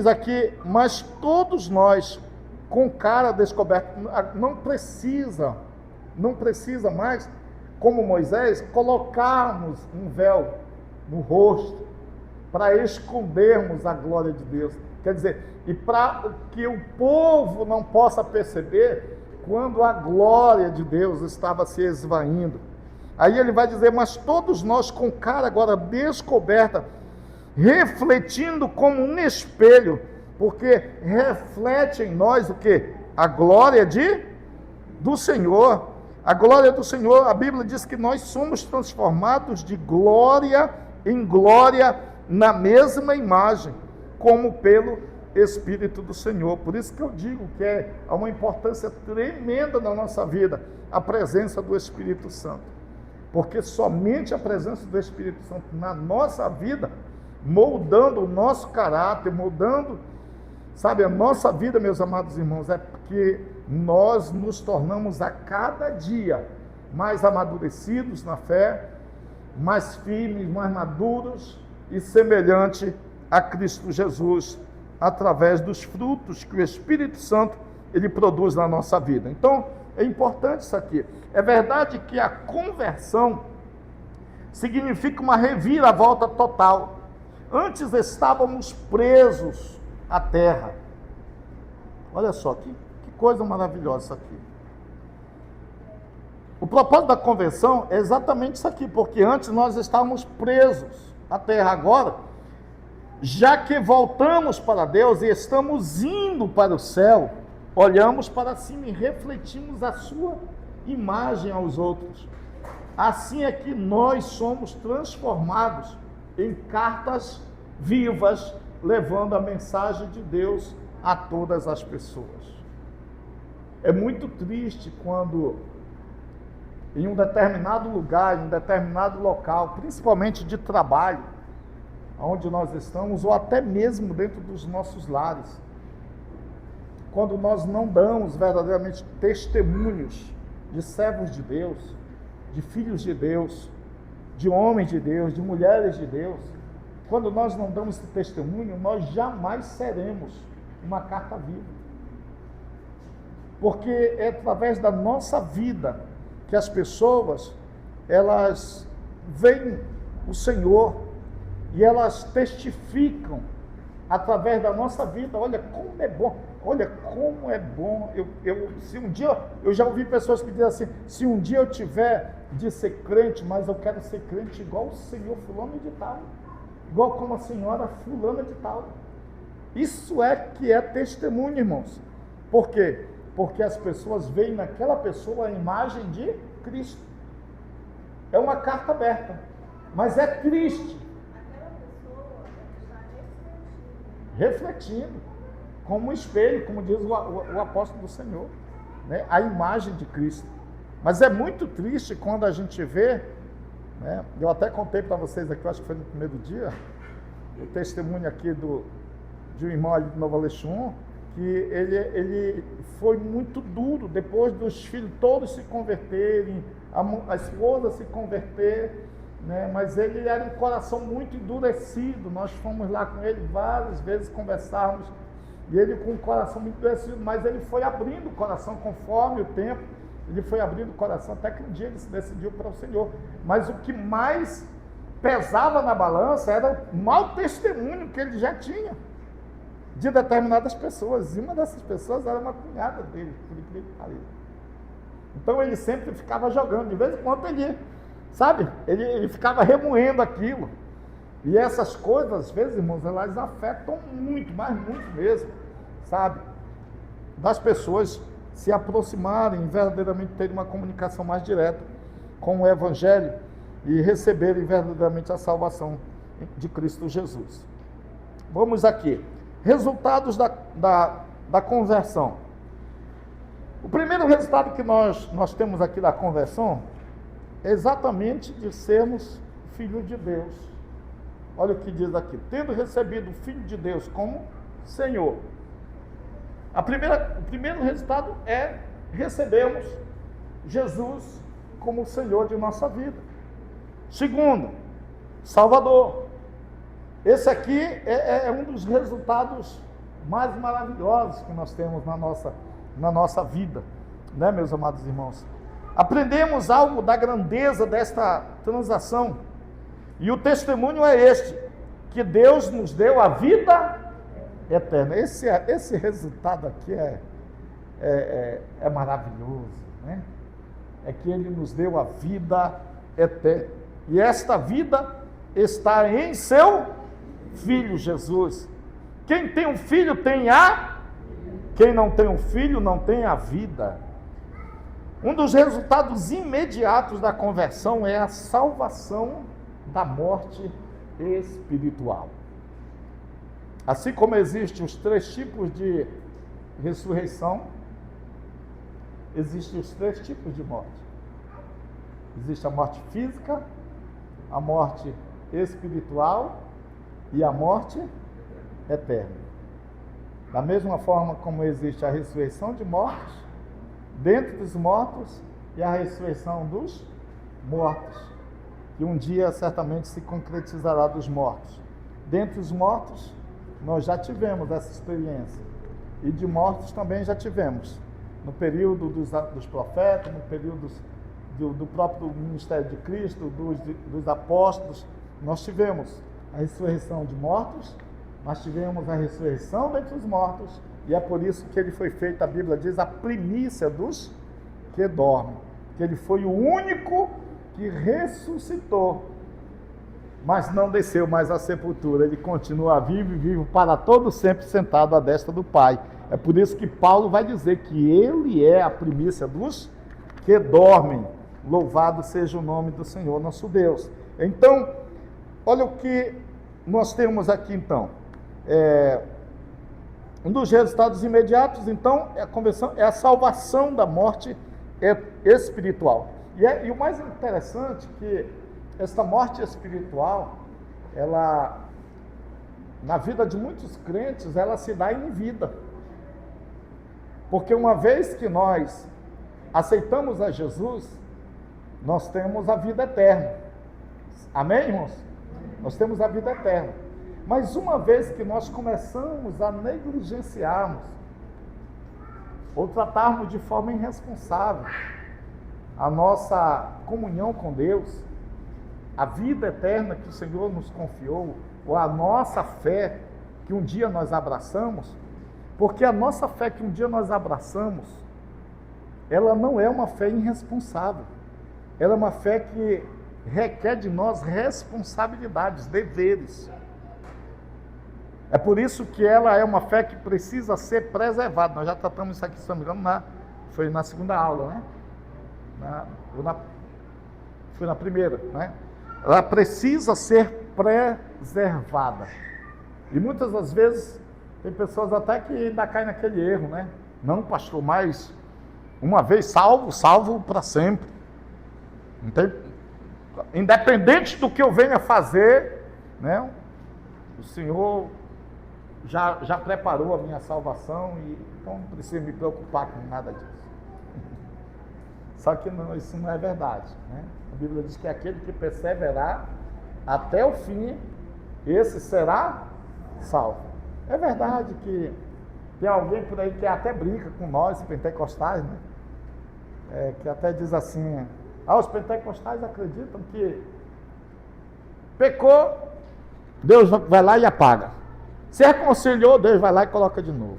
aqui, mas todos nós com cara descoberta, não precisa mais, como Moisés, colocarmos um véu no rosto para escondermos a glória de Deus. Quer dizer, e para que o povo não possa perceber quando a glória de Deus estava se esvaindo. Aí ele vai dizer, mas todos nós com cara agora descoberta, refletindo como um espelho, porque reflete em nós o quê? A glória do Senhor. A glória do Senhor, a Bíblia diz que nós somos transformados de glória em glória na mesma imagem, como pelo Espírito do Senhor. Por isso que eu digo que há uma importância tremenda na nossa vida, a presença do Espírito Santo. Porque somente a presença do Espírito Santo na nossa vida, moldando o nosso caráter, moldando, sabe, a nossa vida, meus amados irmãos, é porque nós nos tornamos a cada dia mais amadurecidos na fé, mais firmes, mais maduros e semelhante a Cristo Jesus, através dos frutos que o Espírito Santo ele produz na nossa vida. Então, é importante isso aqui. É verdade que a conversão significa uma reviravolta total. Antes estávamos presos à terra. Olha só, que coisa maravilhosa isso aqui. O propósito da conversão é exatamente isso aqui, porque antes nós estávamos presos à terra. Agora, já que voltamos para Deus e estamos indo para o céu, olhamos para cima e refletimos a sua imagem aos outros. Assim é que nós somos transformados em cartas vivas, levando a mensagem de Deus a todas as pessoas. É muito triste quando em um determinado lugar, em um determinado local, principalmente de trabalho, onde nós estamos, ou até mesmo dentro dos nossos lares, quando nós não damos verdadeiramente testemunhos de servos de Deus, de filhos de Deus, de homens de Deus, de mulheres de Deus, quando nós não damos esse testemunho, nós jamais seremos uma carta viva. Porque é através da nossa vida que as pessoas, elas veem o Senhor e elas testificam através da nossa vida. Olha como é bom, olha como é bom. Se um dia, eu já ouvi pessoas que dizem assim, se um dia eu tiver de ser crente, mas eu quero ser crente igual o senhor fulano de tal, igual como a senhora fulana de tal. Isso é que é testemunho, irmãos. Por quê? Porque as pessoas veem naquela pessoa a imagem de Cristo. É uma carta aberta, mas é triste refletindo, como um espelho, como diz o apóstolo do Senhor, né? A imagem de Cristo. Mas é muito triste quando a gente vê, né? Eu até contei para vocês aqui, acho que foi no primeiro dia, o testemunho aqui de um irmão ali de Novo Alexandre, que ele foi muito duro, depois dos filhos todos se converterem, a esposa se converter, né? Mas ele era um coração muito endurecido. Nós fomos lá com ele várias vezes conversarmos, e ele com um coração muito endurecido, mas ele foi abrindo o coração conforme o tempo, ele foi abrindo o coração até que um dia ele se decidiu para o Senhor. Mas o que mais pesava na balança era o mau testemunho que ele já tinha de determinadas pessoas, e uma dessas pessoas era uma cunhada dele, por incrível que pareça. Então ele sempre ficava jogando, de vez em quando ele, sabe, ele ficava remoendo aquilo. E essas coisas, às vezes, irmãos, elas afetam muito, mas muito mesmo, sabe, das pessoas se aproximarem, verdadeiramente terem uma comunicação mais direta com o Evangelho e receberem verdadeiramente a salvação de Cristo Jesus. Vamos aqui. Resultados da conversão. O primeiro resultado que nós temos aqui da conversão é exatamente de sermos filhos de Deus. Olha o que diz aqui: tendo recebido o Filho de Deus como Senhor. O primeiro resultado é recebermos Jesus como Senhor de nossa vida. Segundo, Salvador. Esse aqui é um dos resultados mais maravilhosos que nós temos na nossa vida, né, meus amados irmãos? Aprendemos algo da grandeza desta transação, e o testemunho é este, que Deus nos deu a vida eterna. Esse resultado aqui é maravilhoso, né? É que Ele nos deu a vida eterna, e esta vida está em seu Filho Jesus. Quem tem um filho tem quem não tem um filho não tem a vida. Um dos resultados imediatos da conversão é a salvação da morte espiritual. Assim como existem os 3 tipos de ressurreição, existem os 3 tipos de morte. Existe a morte física, a morte espiritual e a morte eterna. Da mesma forma como existe a ressurreição de mortos, dentre dos mortos, e a ressurreição dos mortos, que um dia certamente se concretizará dos mortos. Dentre os mortos, nós já tivemos essa experiência, e de mortos também já tivemos, no período dos profetas, no período do próprio ministério de Cristo, dos apóstolos. Nós tivemos a ressurreição de mortos, nós tivemos a ressurreição dentre os mortos, e é por isso que ele foi feito, a Bíblia diz, a primícia dos que dormem, que ele foi o único que ressuscitou, mas não desceu mais à sepultura. Ele continua vivo e vivo para todo sempre, sentado à destra do Pai. É por isso que Paulo vai dizer que ele é a primícia dos que dormem. Louvado seja o nome do Senhor nosso Deus. Então, olha o que nós temos aqui então. Um dos resultados imediatos, então, é a conversão, é a salvação da morte espiritual. E o mais interessante é que esta morte espiritual, ela, na vida de muitos crentes, ela se dá em vida. Porque uma vez que nós aceitamos a Jesus, nós temos a vida eterna. Amém, irmãos? Nós temos a vida eterna. Mas uma vez que nós começamos a negligenciarmos, ou tratarmos de forma irresponsável a nossa comunhão com Deus, a vida eterna que o Senhor nos confiou, ou a nossa fé que um dia nós abraçamos, porque a nossa fé que um dia nós abraçamos, ela não é uma fé irresponsável, ela é uma fé que requer de nós responsabilidades, deveres. É por isso que ela é uma fé que precisa ser preservada. Nós já tratamos isso aqui, se não me engano, foi na segunda aula, né? Foi na primeira, né? Ela precisa ser preservada. E muitas das vezes Tem pessoas até que ainda caem naquele erro, né? Não, pastor, mas uma vez salvo, salvo para sempre. Não tem, independente do que eu venha fazer, né? O Senhor já preparou a minha salvação e então não preciso me preocupar com nada disso. Só que não, isso não é verdade, né? A Bíblia diz que aquele que perseverar até o fim, esse será salvo. É verdade que tem alguém por aí que até brinca com nós, pentecostais, né? Que até diz assim, os pentecostais acreditam que pecou, Deus vai lá e apaga. Se reconciliou, Deus vai lá e coloca de novo.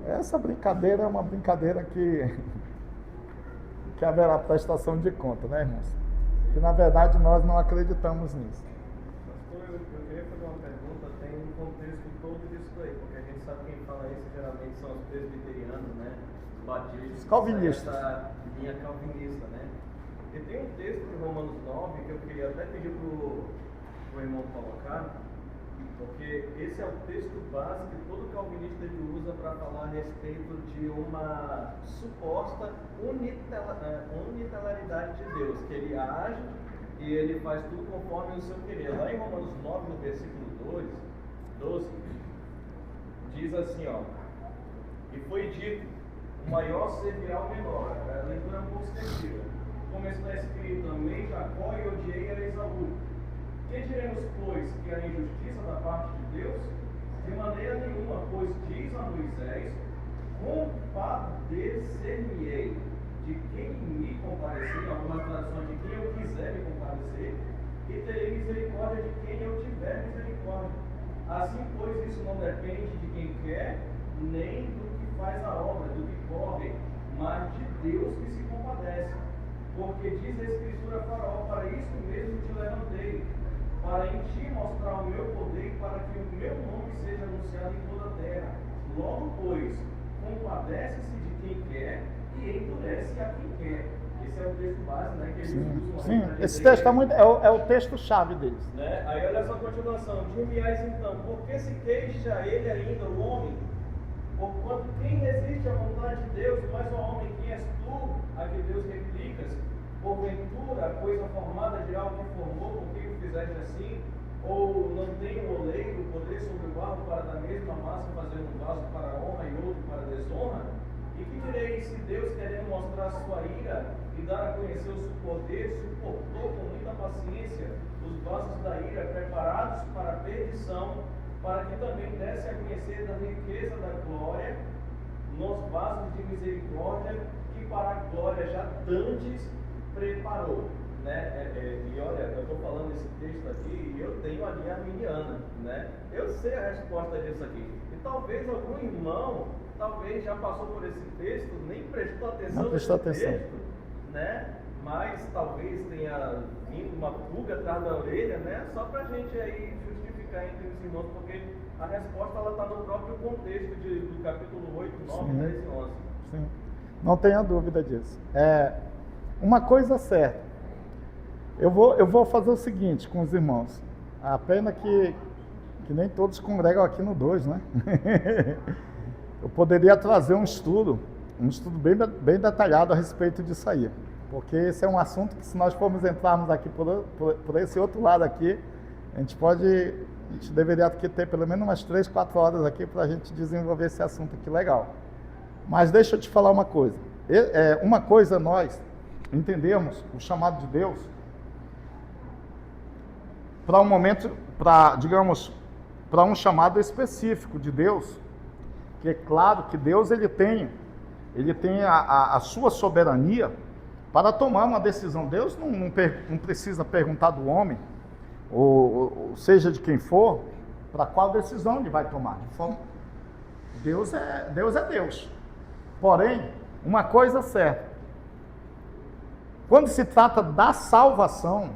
Essa brincadeira é uma brincadeira que haverá prestação de conta, né, irmãos? Que na verdade nós não acreditamos nisso. Pastor, eu queria fazer uma pergunta, tem um contexto todo disso aí, porque a gente sabe quem fala isso geralmente são os presbiterianos, né? Os batistas. Os calvinistas. Essa linha calvinista, né? E tem um texto de Romanos 9 que eu queria até pedir pro irmão colocar, porque esse é o texto básico que todo calvinista ele usa para falar a respeito de uma suposta unitariedade de Deus, que ele age e ele faz tudo conforme o seu querer. Lá em Romanos 9, no versículo 12, diz assim, ó: e foi dito, o maior servirá ao menor. A leitura é um pouco extensiva. Como está escrito, amei Jacó e odiei a Esaú. Que diremos, pois, que a injustiça da parte de Deus? De maneira nenhuma, pois diz a Moisés, compadecer-me-ei de quem me comparecer, algumas traduções de quem eu quiser me comparecer, e terei misericórdia de quem eu tiver misericórdia. Assim, pois, isso não depende de quem quer, nem do que faz a obra, do que corre, mas de Deus que se compadece. Porque diz a Escritura: Faraó, para isso mesmo te levantei, para em ti mostrar o meu poder, para que o meu nome seja anunciado em toda a terra. Logo, pois, compadece-se de quem quer e endurece a quem quer. Esse é o texto base, né? Que eles usam. Sim, esse texto é o texto-chave deles. Né? Aí olha essa continuação. Dir-me-ás então, por que se queixa ele ainda, o homem? Porquanto quem resiste à vontade de Deus, mas o homem, quem és tu, a que Deus replicas? Porventura, a coisa formada dirá o que formou, por que o fizeste assim? Ou não tem o oleiro poder sobre o barro para da mesma massa fazer um vaso para honra e outro para desonra? E que direi se Deus, querendo mostrar sua ira e dar a conhecer o seu poder, suportou com muita paciência os vasos da ira preparados para a perdição, para que também desse a conhecer da riqueza da glória nos vasos de misericórdia, que para a glória já dantes preparou, né? E olha, eu estou falando esse texto aqui e eu tenho a linha arminiana, né? Eu sei a resposta disso aqui. E talvez algum irmão, já passou por esse texto, nem prestou atenção nesse texto, né? Mas talvez tenha vindo uma pulga atrás da orelha, né? Só para a gente aí justificar entre os irmãos, porque a resposta ela está no próprio contexto do capítulo 8, 9, 10 e 11. Sim, não tenha dúvida disso. Uma coisa certa, eu vou fazer o seguinte com os irmãos. A pena que nem todos congregam aqui no 2, né? Eu poderia trazer um estudo bem detalhado a respeito disso aí, porque esse é um assunto que, se nós formos entrarmos aqui por esse outro lado aqui, a gente deveria aqui ter pelo menos umas 3, 4 horas aqui para a gente desenvolver esse assunto aqui legal. Mas deixa eu te falar uma coisa. Uma coisa é nós entendermos o chamado de Deus para um momento, para um chamado específico de Deus, que é claro que Deus ele tem a sua soberania para tomar uma decisão. Deus não precisa perguntar do homem, ou seja de quem for, para qual decisão ele vai tomar. Deus é Deus. Porém, uma coisa certa, quando se trata da salvação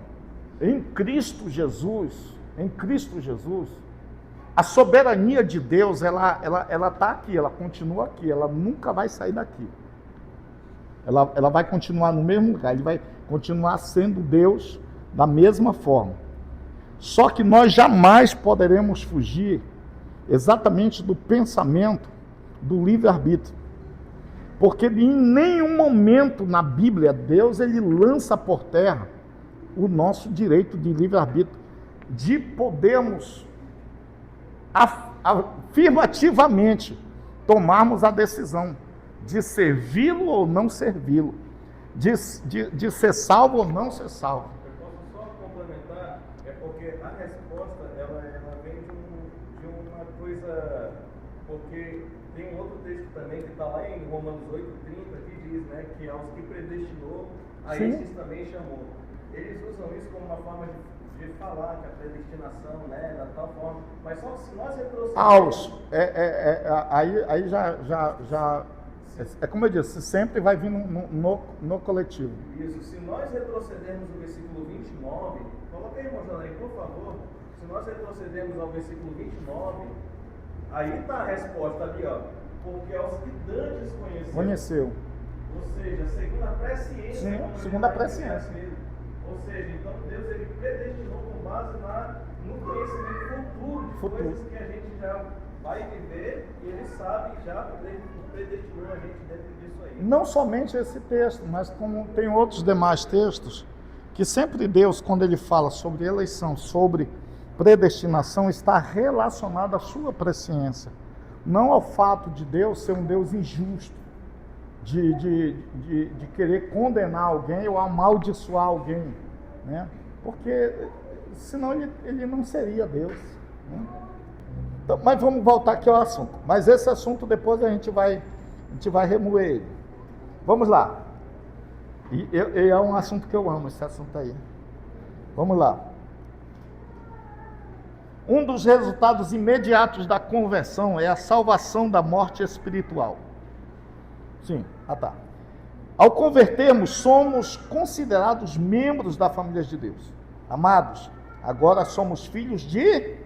em Cristo Jesus, a soberania de Deus, ela está aqui, ela continua aqui, ela nunca vai sair daqui. Ela vai continuar no mesmo lugar, ele vai continuar sendo Deus da mesma forma. Só que nós jamais poderemos fugir exatamente do pensamento do livre-arbítrio. Porque em nenhum momento na Bíblia, Deus ele lança por terra o nosso direito de livre-arbítrio, de podermos afirmativamente tomarmos a decisão de servi-lo ou não servi-lo, de ser salvo ou não ser salvo. Eu posso só complementar, é porque a resposta ela vem de uma coisa, porque tem um outro texto também que está lá em Romanos 8:30 que diz, né, que aos que predestinou, a esses também chamou. Eles usam isso como uma forma de falar que a predestinação, né, da tal forma, mas só se nós retrocedermos... Aí já é como eu disse, sempre vai vir no coletivo. Isso, se nós retrocedermos o versículo 29, coloca aí, irmão Janém, por favor, se nós retrocedermos ao versículo 29, aí está a resposta ali, ó, porque aos que dantes conheceu. Ou seja, segundo a presciência. Sim, segundo a presciência. Ou seja, então Deus ele predestinou com base no conhecimento futuro de coisas que a gente já vai viver e ele sabe já predestinou a gente dentro disso aí. Não somente esse texto, mas como tem outros demais textos, que sempre Deus, quando ele fala sobre eleição, sobre predestinação, está relacionado à sua presciência. Não ao fato de Deus ser um Deus injusto, de querer condenar alguém ou amaldiçoar alguém, né? Porque senão ele não seria Deus, né? Então, mas vamos voltar aqui ao assunto. Mas esse assunto depois a gente vai remoer ele. Vamos lá. E é um assunto que eu amo, esse assunto aí. Vamos lá. Um dos resultados imediatos da conversão é a salvação da morte espiritual. Sim, tá. Ao convertermos, somos considerados membros da família de Deus. Amados, agora somos filhos de...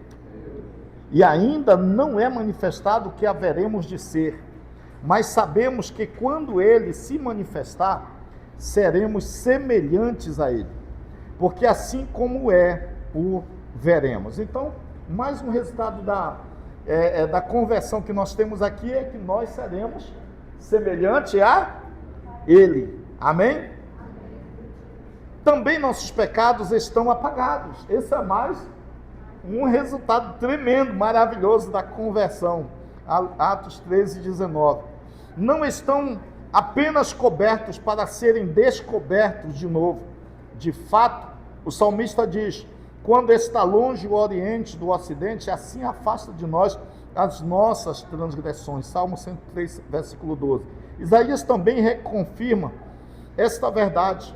E ainda não é manifestado o que haveremos de ser, mas sabemos que quando ele se manifestar, seremos semelhantes a ele, porque assim como o veremos. Então, mais um resultado da conversão que nós temos aqui é que nós seremos semelhante a ele. Amém? Também nossos pecados estão apagados. Esse é mais um resultado tremendo, maravilhoso da conversão. Atos 13:19. Não estão apenas cobertos para serem descobertos de novo. De fato, o salmista diz: quando está longe o oriente do ocidente, assim afasta de nós as nossas transgressões. Salmo 103, versículo 12. Isaías também reconfirma esta verdade.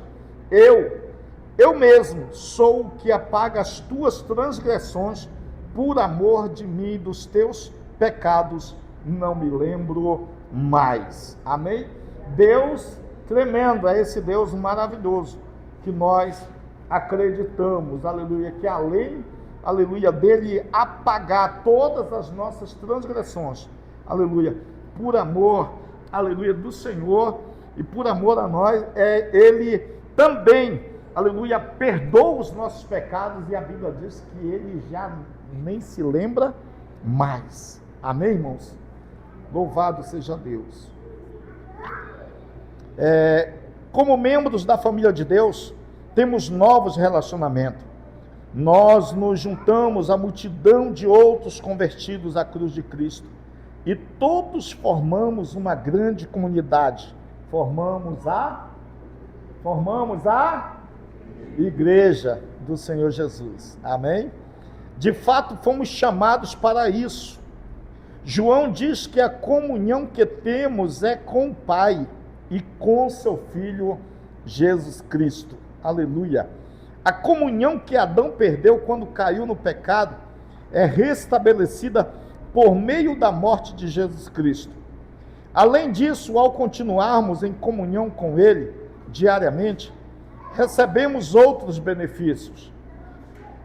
Eu mesmo sou o que apaga as tuas transgressões, por amor de mim e dos teus pecados não me lembro mais. Amém? Deus tremendo, é esse Deus maravilhoso que nós acreditamos, aleluia, que além, aleluia, dele apagar todas as nossas transgressões, aleluia, por amor, aleluia, do Senhor e por amor a nós, ele também, aleluia, perdoa os nossos pecados e a Bíblia diz que ele já nem se lembra mais. Amém, irmãos? Louvado seja Deus. Como membros da família de Deus, temos novos relacionamentos. Nós nos juntamos à multidão de outros convertidos à cruz de Cristo e todos formamos uma grande comunidade. Formamos a igreja do Senhor Jesus. Amém? De fato, fomos chamados para isso. João diz que a comunhão que temos é com o Pai e com seu Filho Jesus Cristo. Aleluia. A comunhão que Adão perdeu quando caiu no pecado é restabelecida por meio da morte de Jesus Cristo. Além disso, ao continuarmos em comunhão com Ele diariamente, recebemos outros benefícios,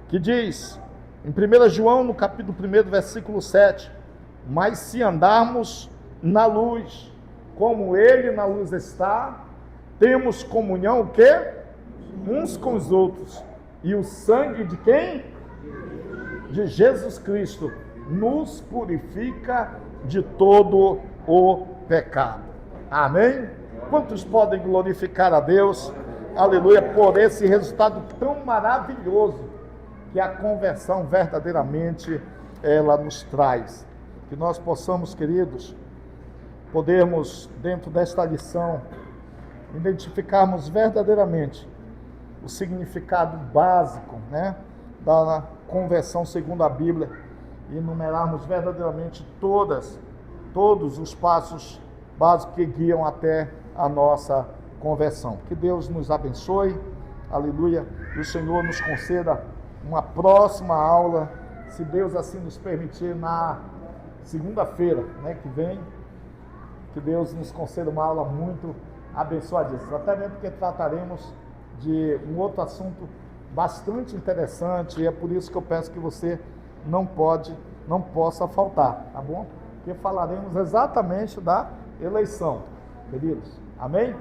que diz, em 1 João, no capítulo 1, versículo 7, mas se andarmos na luz, como Ele na luz está, temos comunhão o quê? Uns com os outros. E o sangue de quem? de Jesus Cristo nos purifica de todo o pecado. Amém? Quantos podem glorificar a Deus, aleluia, por esse resultado tão maravilhoso que a conversão verdadeiramente ela nos traz. Que nós possamos, queridos, podermos, dentro desta lição, identificarmos verdadeiramente o significado básico, da conversão segundo a Bíblia e enumerarmos verdadeiramente todos os passos básicos que guiam até a nossa conversão. Que Deus nos abençoe, aleluia, e o Senhor nos conceda uma próxima aula, se Deus assim nos permitir, na segunda-feira, que vem, que Deus nos conceda uma aula muito abençoadíssima, até mesmo porque trataremos de um outro assunto bastante interessante, e é por isso que eu peço que você não possa faltar, tá bom? Porque falaremos exatamente da eleição, queridos. Amém?